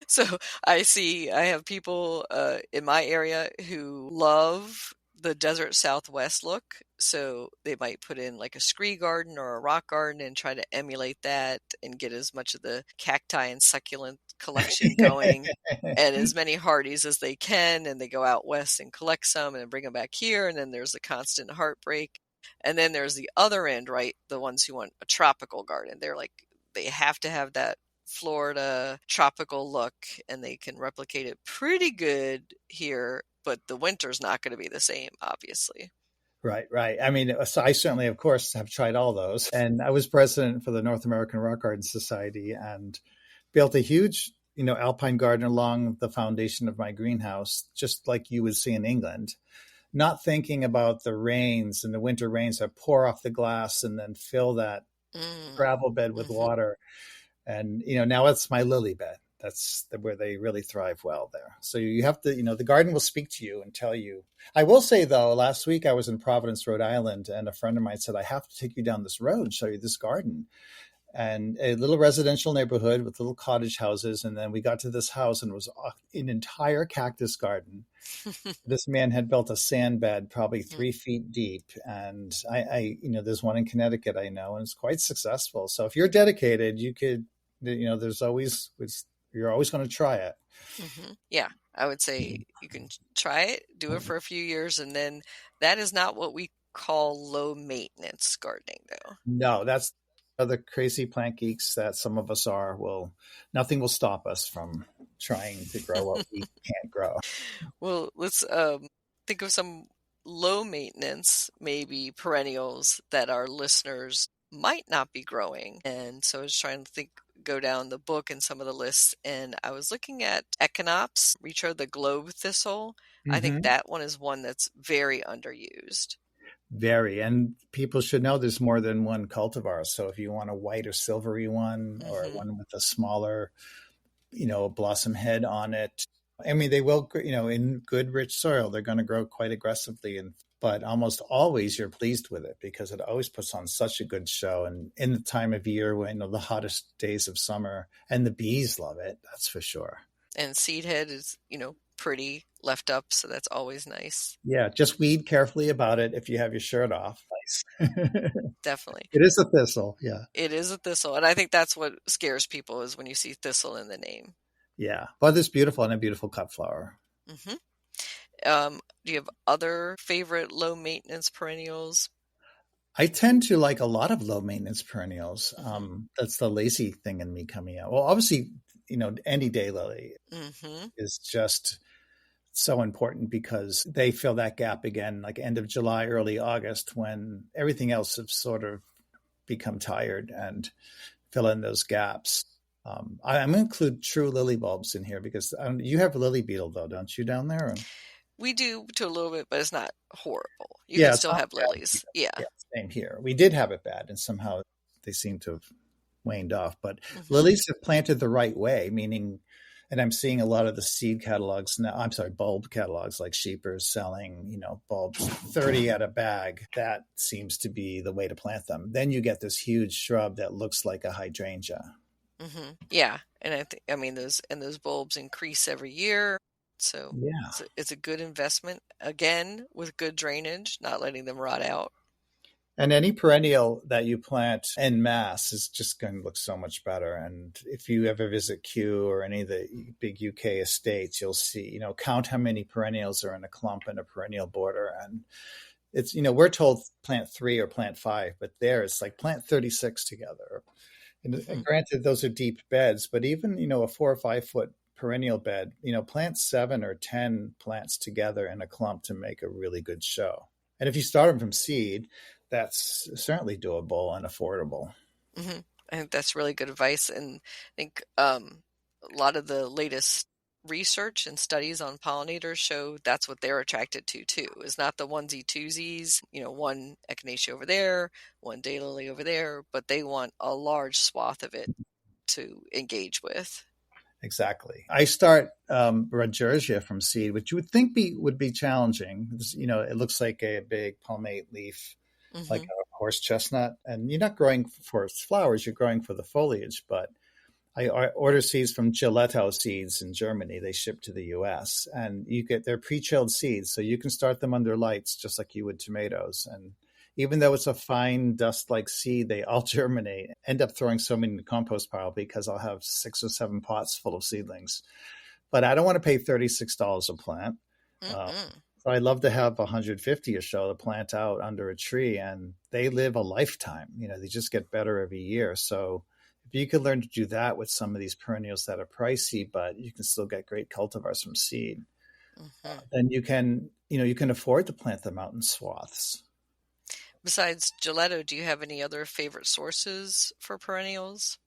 So I have people in my area who love the desert Southwest look. So they might put in like a scree garden or a rock garden and try to emulate that and get as much of the cacti and succulent collection going and as many hardies as they can. And they go out west and collect some and bring them back here. And then there's a constant heartbreak. And then there's the other end, right? The ones who want a tropical garden. They have to have that Florida tropical look, and they can replicate it pretty good here, but the winter's not going to be the same, obviously. Right. I mean, so I certainly, of course, have tried all those. And I was president for the North American Rock Garden Society and built a huge, alpine garden along the foundation of my greenhouse, just like you would see in England, not thinking about the rains and the winter rains that pour off the glass and then fill that gravel bed with water. And, now it's my lily bed. That's where they really thrive well there. So you have to, the garden will speak to you and tell you. I will say, though, last week I was in Providence, Rhode Island, and a friend of mine said, I have to take you down this road and show you this garden. And a little residential neighborhood with little cottage houses. And then we got to this house and it was an entire cactus garden. This man had built a sand bed probably 3 feet deep. And I there's one in Connecticut, I know, and it's quite successful. So if you're dedicated, you could, you're always going to try it. Yeah, I would say you can try it, do it for a few years, and then that is not what we call low maintenance gardening, though. No, that's other crazy plant geeks that some of us are. Nothing will stop us from trying to grow what we can't grow. Well, let's think of some low maintenance, maybe perennials that our listeners might not be growing. And so I was trying to go down the book and some of the lists, and I was looking at Echinops, Retro the globe thistle. I think that one is one that's very underused. Very. And people should know there's more than one cultivar. So if you want a white or silvery one or one with a smaller, blossom head on it, I mean, they will, in good, rich soil, they're going to grow quite aggressively. But almost always you're pleased with it because it always puts on such a good show. And in the time of year when, the hottest days of summer, and the bees love it, that's for sure. And seed head is, pretty left up, so that's always nice. Yeah, just weed carefully about it if you have your shirt off. Nice. Definitely. It is a thistle, yeah. It is a thistle, and I think that's what scares people is when you see thistle in the name. Yeah, but it's beautiful and a beautiful cut flower. Do you have other favorite low maintenance perennials? I tend to like a lot of low maintenance perennials. That's the lazy thing in me coming out. Well, obviously, any daylily is just so important because they fill that gap again, like end of July, early August, when everything else has sort of become tired, and fill in those gaps. I'm going to include true lily bulbs in here because you have a lily beetle, though, don't you, down there? Or? We do to a little bit, but it's not horrible. You can still have lilies. Yeah, same here. We did have it bad, and somehow they seem to have waned off. But lilies have planted the right way, meaning, and I'm seeing a lot of the seed catalogs now. I'm sorry, bulb catalogs like Sheepers selling, bulbs 30 at a bag. That seems to be the way to plant them. Then you get this huge shrub that looks like a hydrangea. Yeah, and those bulbs increase every year. So it's a good investment, again, with good drainage, not letting them rot out. And any perennial that you plant en masse is just going to look so much better. And if you ever visit Kew or any of the big UK estates, you'll see, count how many perennials are in a clump in a perennial border. And it's, we're told plant 3 or plant 5, but there it's like plant 36 together. And granted, those are deep beds, but even, a 4 or 5 foot perennial bed, plant 7 or 10 plants together in a clump to make a really good show. And if you start them from seed, that's certainly doable and affordable. I think that's really good advice. And I think a lot of the latest research and studies on pollinators show that's what they're attracted to too. Is not the onesie twosies, one echinacea over there, one daylily over there, but they want a large swath of it to engage with. Exactly. I start Rodgersia from seed, which you would think would be challenging. It looks like a big palmate leaf, like a horse chestnut, and you're not growing for its flowers, you're growing for the foliage. But I order seeds from Giletto Seeds in Germany. They ship to the US, and they're pre-chilled seeds, so you can start them under lights just like you would tomatoes. And even though it's a fine dust-like seed, they all germinate. End up throwing so many in the compost pile because I'll have 6 or 7 pots full of seedlings. But I don't want to pay $36 a plant. So I love to have 150 or so to plant out under a tree, and they live a lifetime. They just get better every year. So if you could learn to do that with some of these perennials that are pricey, but you can still get great cultivars from seed, then you can afford to plant them out in swaths. Besides Giletto, do you have any other favorite sources for perennials?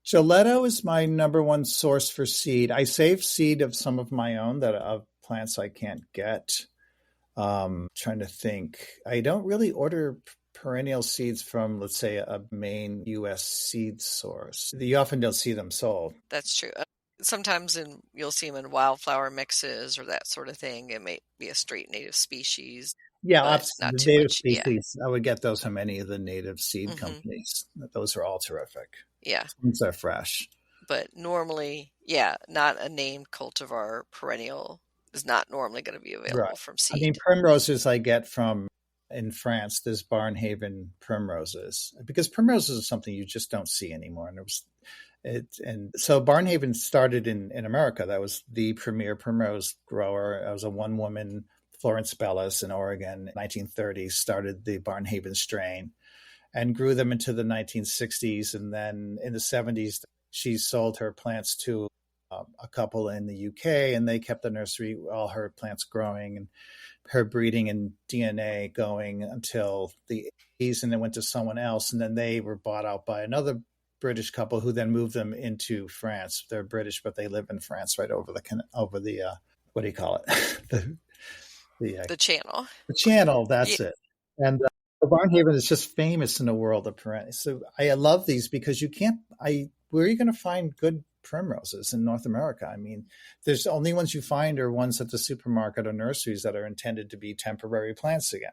Giletto is my number one source for seed. I save seed of some of my own of plants I can't get. Trying to think. I don't really order perennial seeds from, let's say, a main U.S. seed source. You often don't see them sold. That's true. Sometimes you'll see them in wildflower mixes or that sort of thing. It may be a straight native species. Yeah, absolutely. The native species. Yeah. I would get those from any of the native seed companies. Those are all terrific. Yeah. Since they're fresh. But normally, not a named cultivar perennial is not normally going to be available from seed. I mean, primroses I get from, in France, there's Barnhaven primroses. Because primroses is something you just don't see anymore. And so Barnhaven started in America. That was the premier primrose grower. I was a one-woman, Florence Bellis in Oregon, 1930s, started the Barnhaven strain and grew them into the 1960s. And then in the 70s, she sold her plants to a couple in the UK, and they kept the nursery, all her plants growing and her breeding and DNA going until the 80s, and then went to someone else. And then they were bought out by another British couple who then moved them into France. They're British, but they live in France right over the what do you call it? The channel. The channel, that's it. And Barnhaven is just famous in the world of perennials. So I love these because where are you going to find good primroses in North America? I mean, there's only ones you find are ones at the supermarket or nurseries that are intended to be temporary plants again,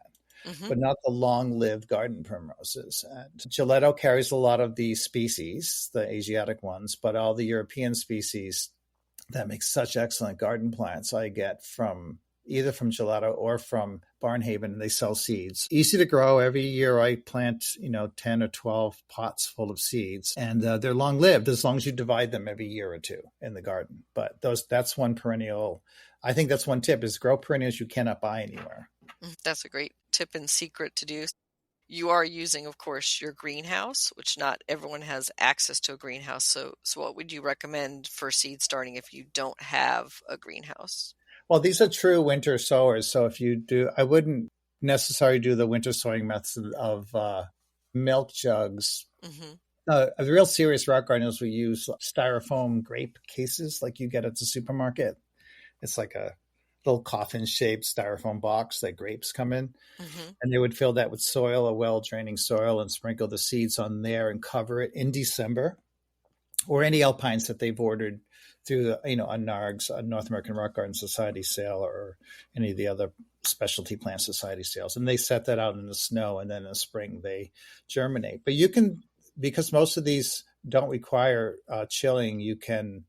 but not the long-lived garden primroses. And Giletto carries a lot of these species, the Asiatic ones, but all the European species that make such excellent garden plants. I get from either from Gelato or from Barnhaven, and they sell seeds. Easy to grow. Every year I plant, 10 or 12 pots full of seeds, and they're long lived as long as you divide them every year or two in the garden. But that's one perennial. I think that's one tip is grow perennials you cannot buy anywhere. That's a great tip and secret to do. You are using, of course, your greenhouse, which not everyone has access to a greenhouse. So what would you recommend for seed starting if you don't have a greenhouse? Well, these are true winter sowers. So if you do, I wouldn't necessarily do the winter sowing method of milk jugs. The real serious rock gardeners will use styrofoam grape cases like you get at the supermarket. It's like a little coffin-shaped styrofoam box that grapes come in. And they would fill that with soil, a well-draining soil, and sprinkle the seeds on there and cover it in December, or any alpines that they've ordered through a NARG's, a North American Rock Garden Society sale, or any of the other specialty plant society sales. And they set that out in the snow, and then in the spring they germinate. But you can, because most of these don't require chilling, you can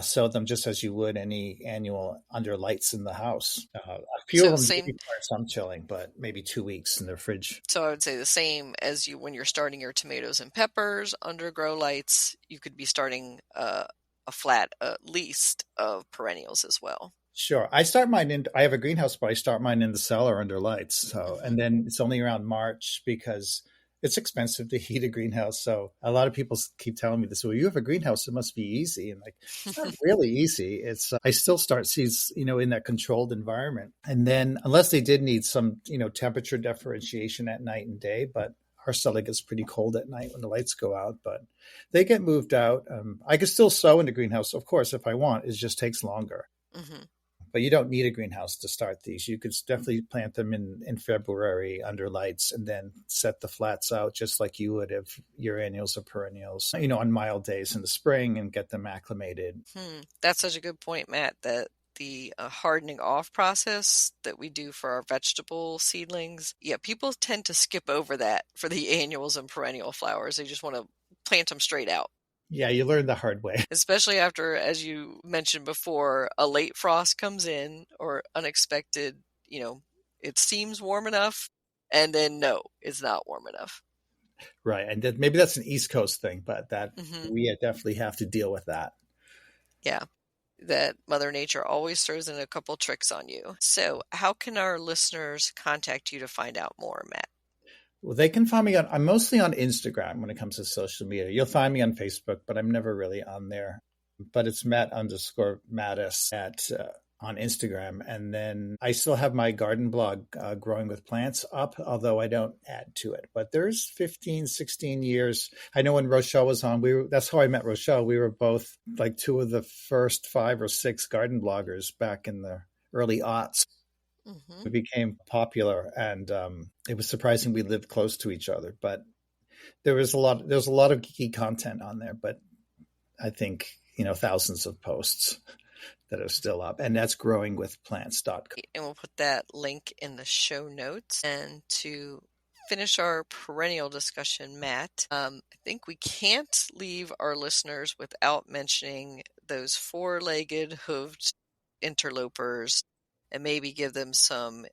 sow them just as you would any annual under lights in the house. A few of them require some chilling, but maybe 2 weeks in the fridge. So I would say the same as you when you're starting your tomatoes and peppers under grow lights. You could be starting a flat at least of perennials as well. Sure. I start mine I have a greenhouse, but I start mine in the cellar under lights. So, and then it's only around March because it's expensive to heat a greenhouse. So a lot of people keep telling me this, well, you have a greenhouse, it must be easy. And like, it's not really easy. It's, I still start seeds, in that controlled environment. And then unless they did need some, temperature differentiation at night and day, but our cellar gets pretty cold at night when the lights go out, but they get moved out. I could still sow in the greenhouse, of course, if I want. It just takes longer. But you don't need a greenhouse to start these. You could definitely plant them in February under lights and then set the flats out just like you would if your annuals or perennials, on mild days in the spring and get them acclimated. That's such a good point, Matt, that the hardening off process that we do for our vegetable seedlings, people tend to skip over that for the annuals and perennial flowers. They just want to plant them straight out. Yeah, you learn the hard way. Especially after, as you mentioned before, a late frost comes in or unexpected, it seems warm enough, and then no, it's not warm enough. Right. And maybe that's an East Coast thing, but we definitely have to deal with that. Yeah. That Mother Nature always throws in a couple tricks on you. So how can our listeners contact you to find out more, Matt? Well, they can find me I'm mostly on Instagram when it comes to social media. You'll find me on Facebook, but I'm never really on there. But it's Matt_Mattus on Instagram. And then I still have my garden blog, Growing with Plants, up, although I don't add to it. But there's 15, 16 years. I know when Rochelle was on, that's how I met Rochelle. We were both like two of the first 5 or 6 garden bloggers back in the early aughts. We became popular, and it was surprising we lived close to each other. But there's a lot of geeky content on there. But I think thousands of posts that are still up, and that's growingwithplants.com. And we'll put that link in the show notes. And to finish our perennial discussion, Matt, I think we can't leave our listeners without mentioning those 4-legged hooved interlopers. And maybe give them some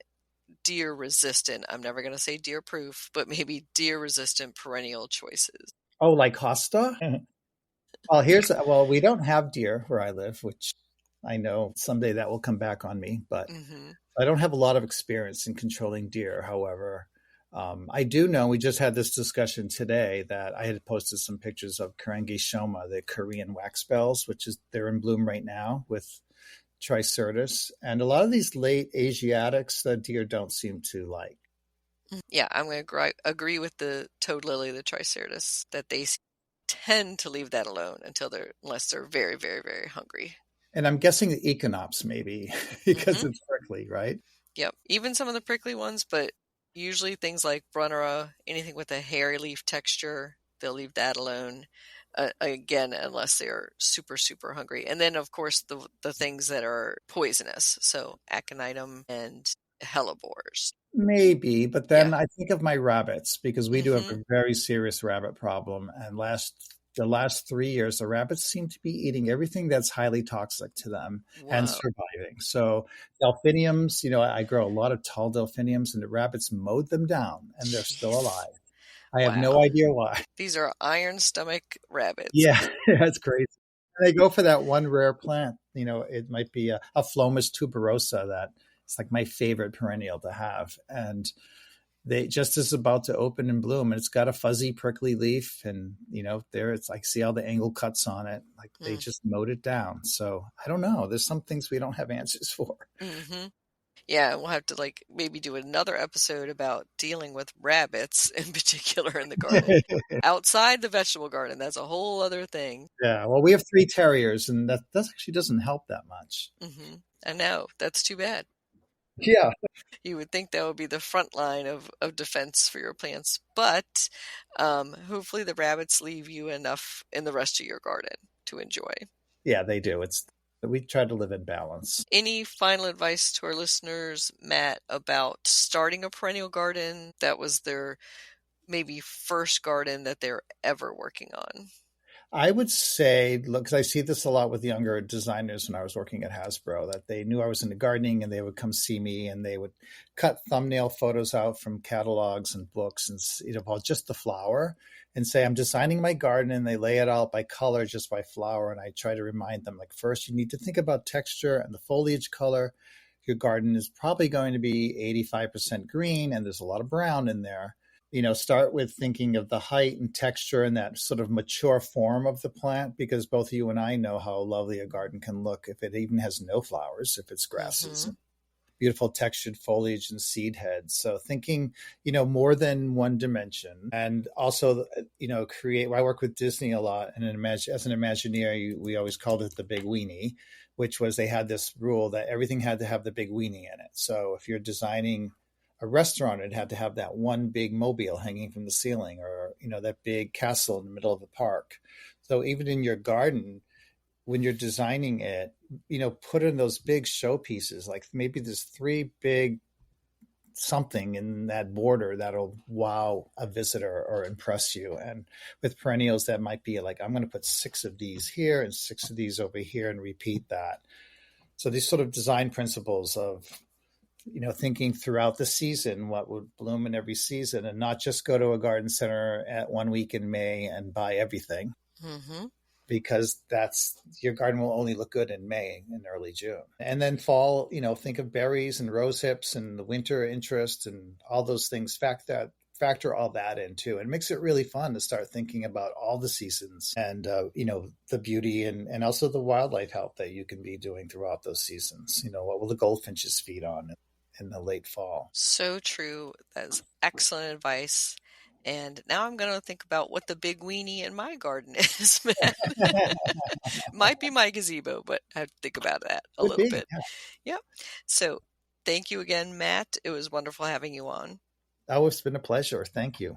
deer-resistant, I'm never going to say deer-proof, but maybe deer-resistant perennial choices. Oh, like hosta? Well, we don't have deer where I live, which I know someday that will come back on me, but I don't have a lot of experience in controlling deer. However, I do know, we just had this discussion today that I had posted some pictures of Karangi Shoma, the Korean wax bells, they're in bloom right now with Triceratops, and a lot of these late Asiatics that deer don't seem to like. Yeah, I'm going to agree with the toad lily, the Triceratops, that they tend to leave that alone unless they're very, very, very hungry. And I'm guessing the Echinops maybe because it's prickly, right? Yep, even some of the prickly ones, but usually things like Brunnera, anything with a hairy leaf texture, they'll leave that alone. Again, unless they're super, super hungry. And then, of course, the things that are poisonous. So aconitum and hellebores. Maybe, but then I think of my rabbits because we do have a very serious rabbit problem. And the last 3 years, the rabbits seem to be eating everything that's highly toxic to them and Wow. surviving. So delphiniums, I grow a lot of tall delphiniums, and the rabbits mowed them down, and they're still Jeez. alive. I have no Wow. idea why. These are iron stomach rabbits. Yeah, that's crazy. They go for that one rare plant. It might be a Phlomis tuberosa that it's like my favorite perennial to have. And they just is about to open and bloom, and it's got a fuzzy, prickly leaf. And, there it's like, see all the angle cuts on it. Like they just mowed it down. So I don't know. There's some things we don't have answers for. Mm-hmm. Yeah, we'll have to maybe do another episode about dealing with rabbits in particular in the garden. Outside the vegetable garden, that's a whole other thing. Yeah, well, we have 3 terriers, and that actually doesn't help that much. Mm-hmm. I know, that's too bad. Yeah. You would think that would be the front line of defense for your plants, but hopefully the rabbits leave you enough in the rest of your garden to enjoy. Yeah, they do. We try to live in balance. Any final advice to our listeners, Matt, about starting a perennial garden that was their maybe first garden that they're ever working on? I would say, look, because I see this a lot with younger designers when I was working at Hasbro, that they knew I was into gardening and they would come see me and they would cut thumbnail photos out from catalogs and books and, about just the flower and say, I'm designing my garden, and they lay it out by color, just by flower. And I try to remind them, like, first you need to think about texture and the foliage color. Your garden is probably going to be 85% green, and there's a lot of brown in there. Start with thinking of the height and texture and that sort of mature form of the plant, because both you and I know how lovely a garden can look if it even has no flowers, if it's grasses, and beautiful textured foliage and seed heads. So thinking, more than one dimension, and also, create. I work with Disney a lot, and as an Imagineer, we always called it the big weenie, which was they had this rule that everything had to have the big weenie in it. So if you're designing a restaurant, it had to have that one big mobile hanging from the ceiling, or, that big castle in the middle of the park. So even in your garden, when you're designing it, put in those big showpieces, like maybe there's 3 big something in that border that'll wow a visitor or impress you. And with perennials, that might be like, I'm going to put 6 of these here and 6 of these over here and repeat that. So these sort of design principles of, thinking throughout the season, what would bloom in every season, and not just go to a garden center at 1 week in May and buy everything, because your garden will only look good in May and early June. And then fall, think of berries and rose hips and the winter interest and all those things. Factor all that in too. And it makes it really fun to start thinking about all the seasons and, the beauty and also the wildlife health that you can be doing throughout those seasons. What will the goldfinches feed on in the late fall? So true. That's excellent advice. And now I'm going to think about what the big weenie in my garden is, man. Might be my gazebo, but I have to think about that a little bit. Yeah. So thank you again, Matt. It was wonderful having you on. Oh, it's been a pleasure. Thank you.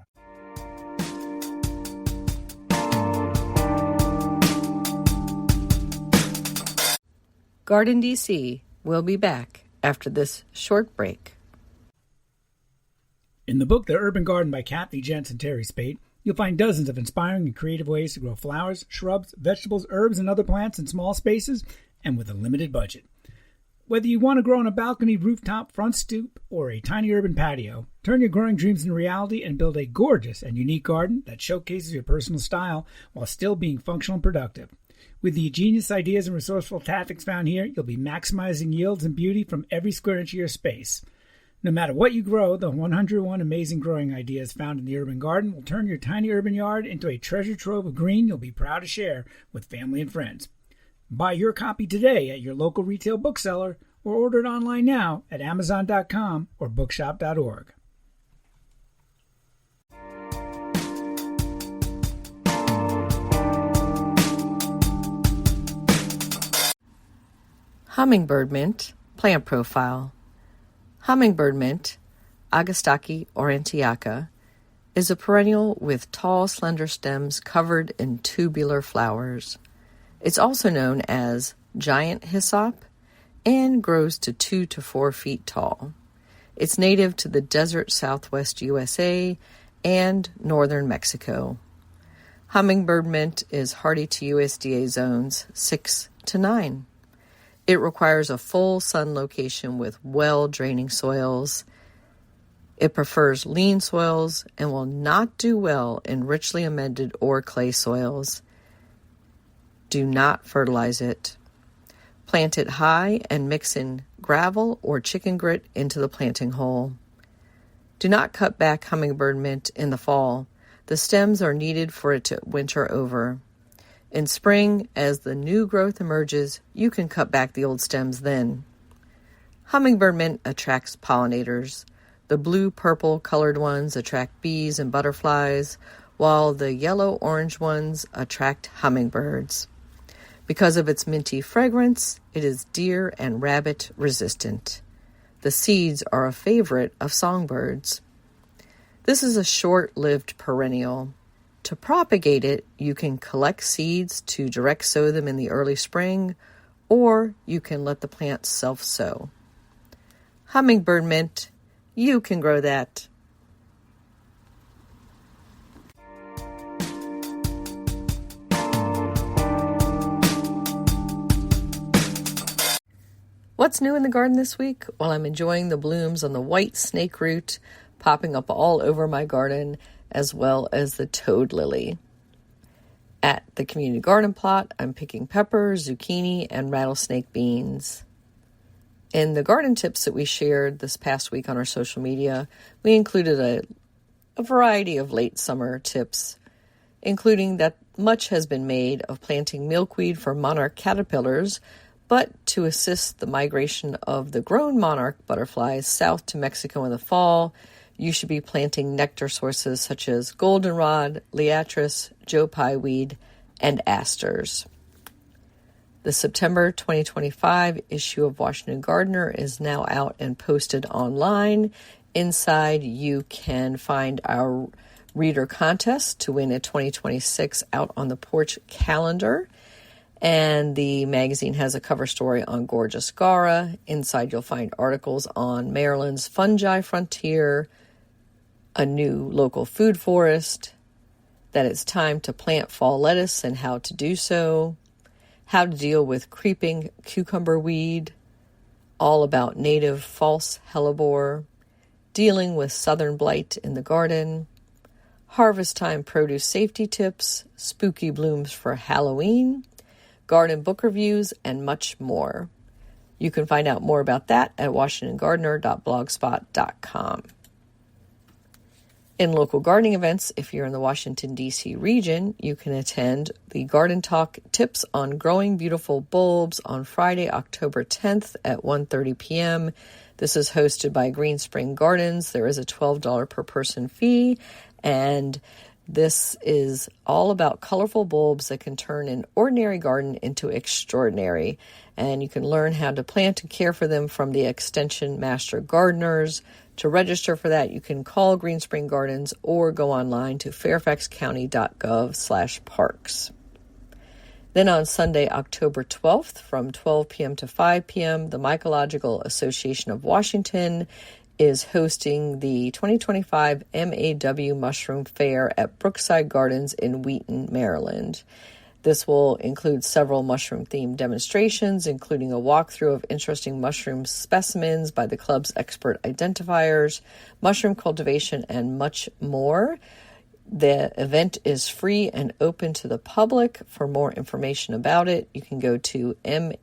GardenDC will be back after this short break. In the book The Urban Garden by Kathy Jentz and Terry Spate, you'll find dozens of inspiring and creative ways to grow flowers, shrubs, vegetables, herbs, and other plants in small spaces and with a limited budget. Whether you want to grow on a balcony, rooftop, front stoop, or a tiny urban patio, turn your growing dreams into reality and build a gorgeous and unique garden that showcases your personal style while still being functional and productive. With the genius ideas and resourceful tactics found here, you'll be maximizing yields and beauty from every square inch of your space. No matter what you grow, the 101 amazing growing ideas found in the urban garden will turn your tiny urban yard into a treasure trove of green you'll be proud to share with family and friends. Buy your copy today at your local retail bookseller or order it online now at Amazon.com or bookshop.org. Hummingbird mint plant profile. Hummingbird mint, Agastaki aurantiaca, is a perennial with tall, slender stems covered in tubular flowers. It's also known as giant hyssop and grows to 2 to 4 feet tall. It's native to the desert southwest USA and northern Mexico. Hummingbird mint is hardy to USDA zones 6 to 9. It requires a full sun location with well-draining soils. It prefers lean soils and will not do well in richly amended or clay soils. Do not fertilize it. Plant it high and mix in gravel or chicken grit into the planting hole. Do not cut back hummingbird mint in the fall. The stems are needed for it to winter over. In spring, as the new growth emerges, you can cut back the old stems then. Hummingbird mint attracts pollinators. The blue-purple colored ones attract bees and butterflies, while the yellow-orange ones attract hummingbirds. Because of its minty fragrance, it is deer and rabbit resistant. The seeds are a favorite of songbirds. This is a short-lived perennial. To propagate it, you can collect seeds to direct sow them in the early spring, or you can let the plant self-sow. Hummingbird mint, you can grow that. What's new in the garden this week? Well, I'm enjoying the blooms on the white snake root popping up all over my garden, as well as the toad lily. At the community garden plot, I'm picking peppers, zucchini, and rattlesnake beans. In the garden tips that we shared this past week on our social media, we included a variety of late summer tips, including that much has been made of planting milkweed for monarch caterpillars, but to assist the migration of the grown monarch butterflies south to Mexico in the fall, you should be planting nectar sources such as goldenrod, liatris, Joe Pye weed, and asters. The September 2025 issue of Washington Gardener is now out and posted online. Inside, you can find our reader contest to win a 2026 Out on the Porch calendar. And the magazine has a cover story on gorgeous Gaura. Inside, you'll find articles on Maryland's fungi frontier, a new local food forest, that it's time to plant fall lettuce and how to do so, how to deal with creeping cucumber weed, all about native false hellebore, dealing with southern blight in the garden, harvest time produce safety tips, spooky blooms for Halloween, garden book reviews, and much more. You can find out more about that at washingtongardener.blogspot.com. In local gardening events, if you're in the Washington, D.C. region, you can attend the Garden Talk Tips on Growing Beautiful Bulbs on Friday, October 10th at 1:30 p.m. This is hosted by Green Spring Gardens. There is a $12 per person fee, and this is all about colorful bulbs that can turn an ordinary garden into extraordinary. And you can learn how to plant and care for them from the Extension Master Gardeners. To register for that, you can call Green Spring Gardens or go online to fairfaxcounty.gov/parks. Then on Sunday, October 12th, from 12 p.m. to 5 p.m., the Mycological Association of Washington is hosting the 2025 MAW Mushroom Fair at Brookside Gardens in Wheaton, Maryland. This will include several mushroom-themed demonstrations, including a walkthrough of interesting mushroom specimens by the club's expert identifiers, mushroom cultivation, and much more. The event is free and open to the public. For more information about it, you can go to mawdc.org.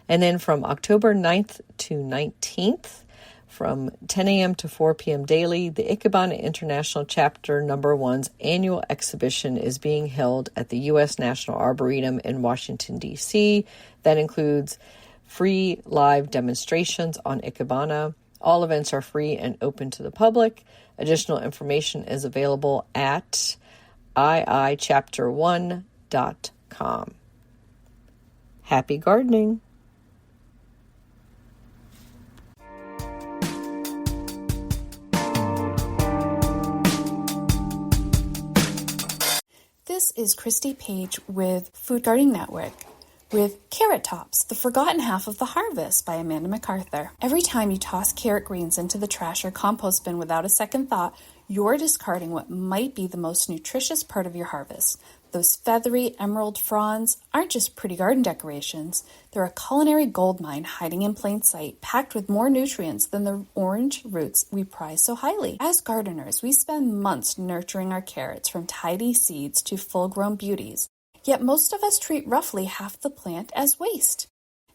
And then from October 9th to 19th, from 10 a.m. to 4 p.m. daily, the Ikebana International Chapter No. 1's annual exhibition is being held at the U.S. National Arboretum in Washington, D.C. That includes free live demonstrations on Ikebana. All events are free and open to the public. Additional information is available at iichapter1.com. Happy gardening! This is Christy Page with Food Gardening Network with Carrot Tops, The Forgotten Half of the Harvest by Amanda MacArthur. Every time you toss carrot greens into the trash or compost bin without a second thought, you're discarding what might be the most nutritious part of your harvest. Those feathery emerald fronds aren't just pretty garden decorations. They're a culinary goldmine hiding in plain sight, packed with more nutrients than the orange roots we prize so highly. As gardeners, we spend months nurturing our carrots from tidy seeds to full-grown beauties. Yet most of us treat roughly half the plant as waste.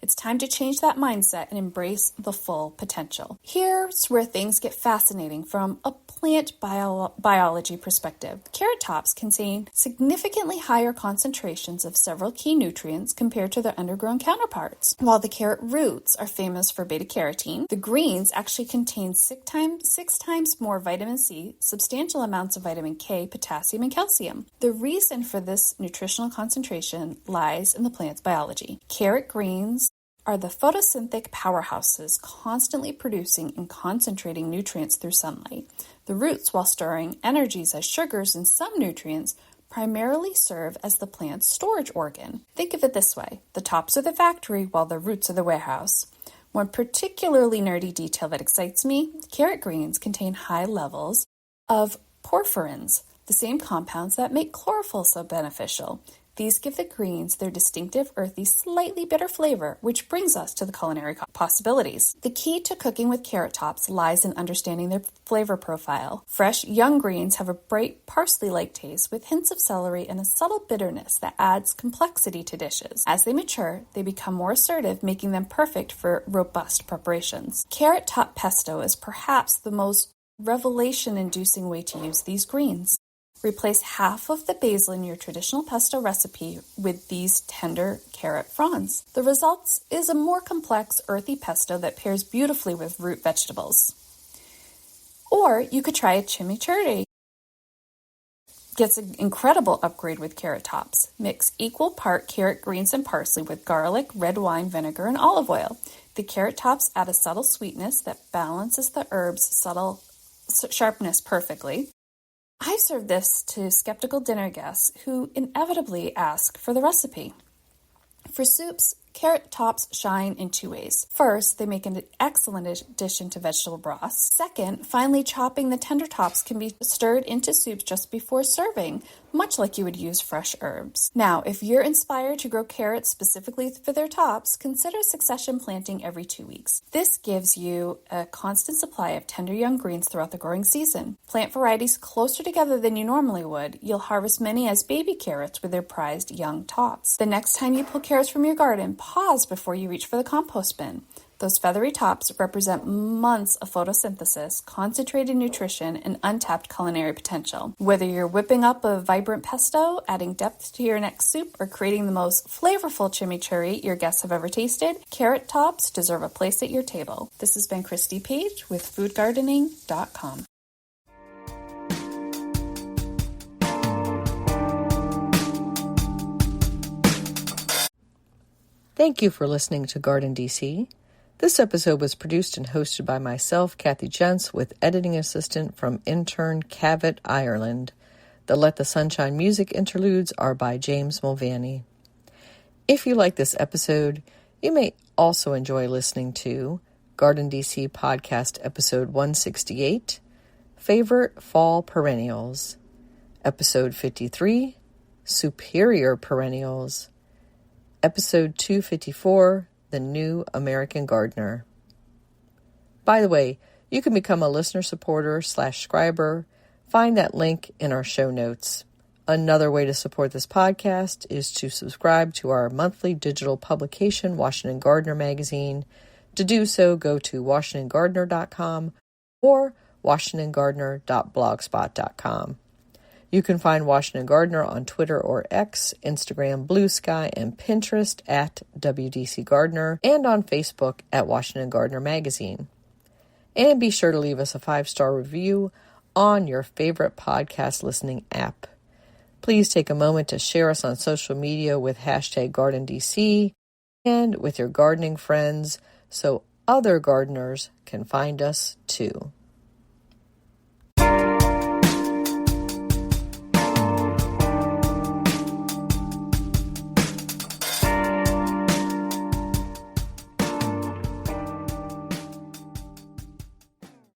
It's time to change that mindset and embrace the full potential. Here's where things get fascinating from a plant biology perspective. Carrot tops contain significantly higher concentrations of several key nutrients compared to their undergrown counterparts. While the carrot roots are famous for beta-carotene, the greens actually contain six times more vitamin C, substantial amounts of vitamin K, potassium, and calcium. The reason for this nutritional concentration lies in the plant's biology. Carrot greens are the photosynthetic powerhouses constantly producing and concentrating nutrients through sunlight. The roots, while storing energies as sugars and some nutrients, primarily serve as the plant's storage organ. Think of it this way. The tops are the factory while the roots are the warehouse. One particularly nerdy detail that excites me, carrot greens contain high levels of porphyrins, the same compounds that make chlorophyll so beneficial. These give the greens their distinctive, earthy, slightly bitter flavor, which brings us to the culinary possibilities. The key to cooking with carrot tops lies in understanding their flavor profile. Fresh, young greens have a bright, parsley-like taste with hints of celery and a subtle bitterness that adds complexity to dishes. As they mature, they become more assertive, making them perfect for robust preparations. Carrot top pesto is perhaps the most revelation-inducing way to use these greens. Replace half of the basil in your traditional pesto recipe with these tender carrot fronds. The result is a more complex, earthy pesto that pairs beautifully with root vegetables. Or you could try a chimichurri. Gets an incredible upgrade with carrot tops. Mix equal part carrot greens and parsley with garlic, red wine vinegar, and olive oil. The carrot tops add a subtle sweetness that balances the herb's subtle sharpness perfectly. I serve this to skeptical dinner guests who inevitably ask for the recipe. For soups, carrot tops shine in two ways. First, they make an excellent addition to vegetable broths. Second, finely chopping the tender tops can be stirred into soups just before serving, much like you would use fresh herbs. Now, if you're inspired to grow carrots specifically for their tops, consider succession planting every 2 weeks. This gives you a constant supply of tender young greens throughout the growing season. Plant varieties closer together than you normally would. You'll harvest many as baby carrots with their prized young tops. The next time you pull carrots from your garden, pause before you reach for the compost bin. Those feathery tops represent months of photosynthesis, concentrated nutrition, and untapped culinary potential. Whether you're whipping up a vibrant pesto, adding depth to your next soup, or creating the most flavorful chimichurri your guests have ever tasted, carrot tops deserve a place at your table. This has been Christy Page with foodgardening.com. Thank you for listening to GardenDC. This episode was produced and hosted by myself, Kathy Jentz, with editing assistant from intern Cavett, Ireland. The Let the Sunshine music interludes are by James Mulvaney. If you like this episode, you may also enjoy listening to GardenDC Podcast Episode 168, Favorite Fall Perennials, Episode 53, Superior Perennials, Episode 254, The New American Gardener. By the way, you can become a listener supporter/scriber. Find that link in our show notes. Another way to support this podcast is to subscribe to our monthly digital publication, Washington Gardener Magazine. To do so, go to WashingtonGardener.com or WashingtonGardener.blogspot.com. You can find Washington Gardener on Twitter or X, Instagram, Blue Sky, and Pinterest at WDC Gardener, and on Facebook at Washington Gardener Magazine. And be sure to leave us a 5-star review on your favorite podcast listening app. Please take a moment to share us on social media with hashtag GardenDC and with your gardening friends so other gardeners can find us too.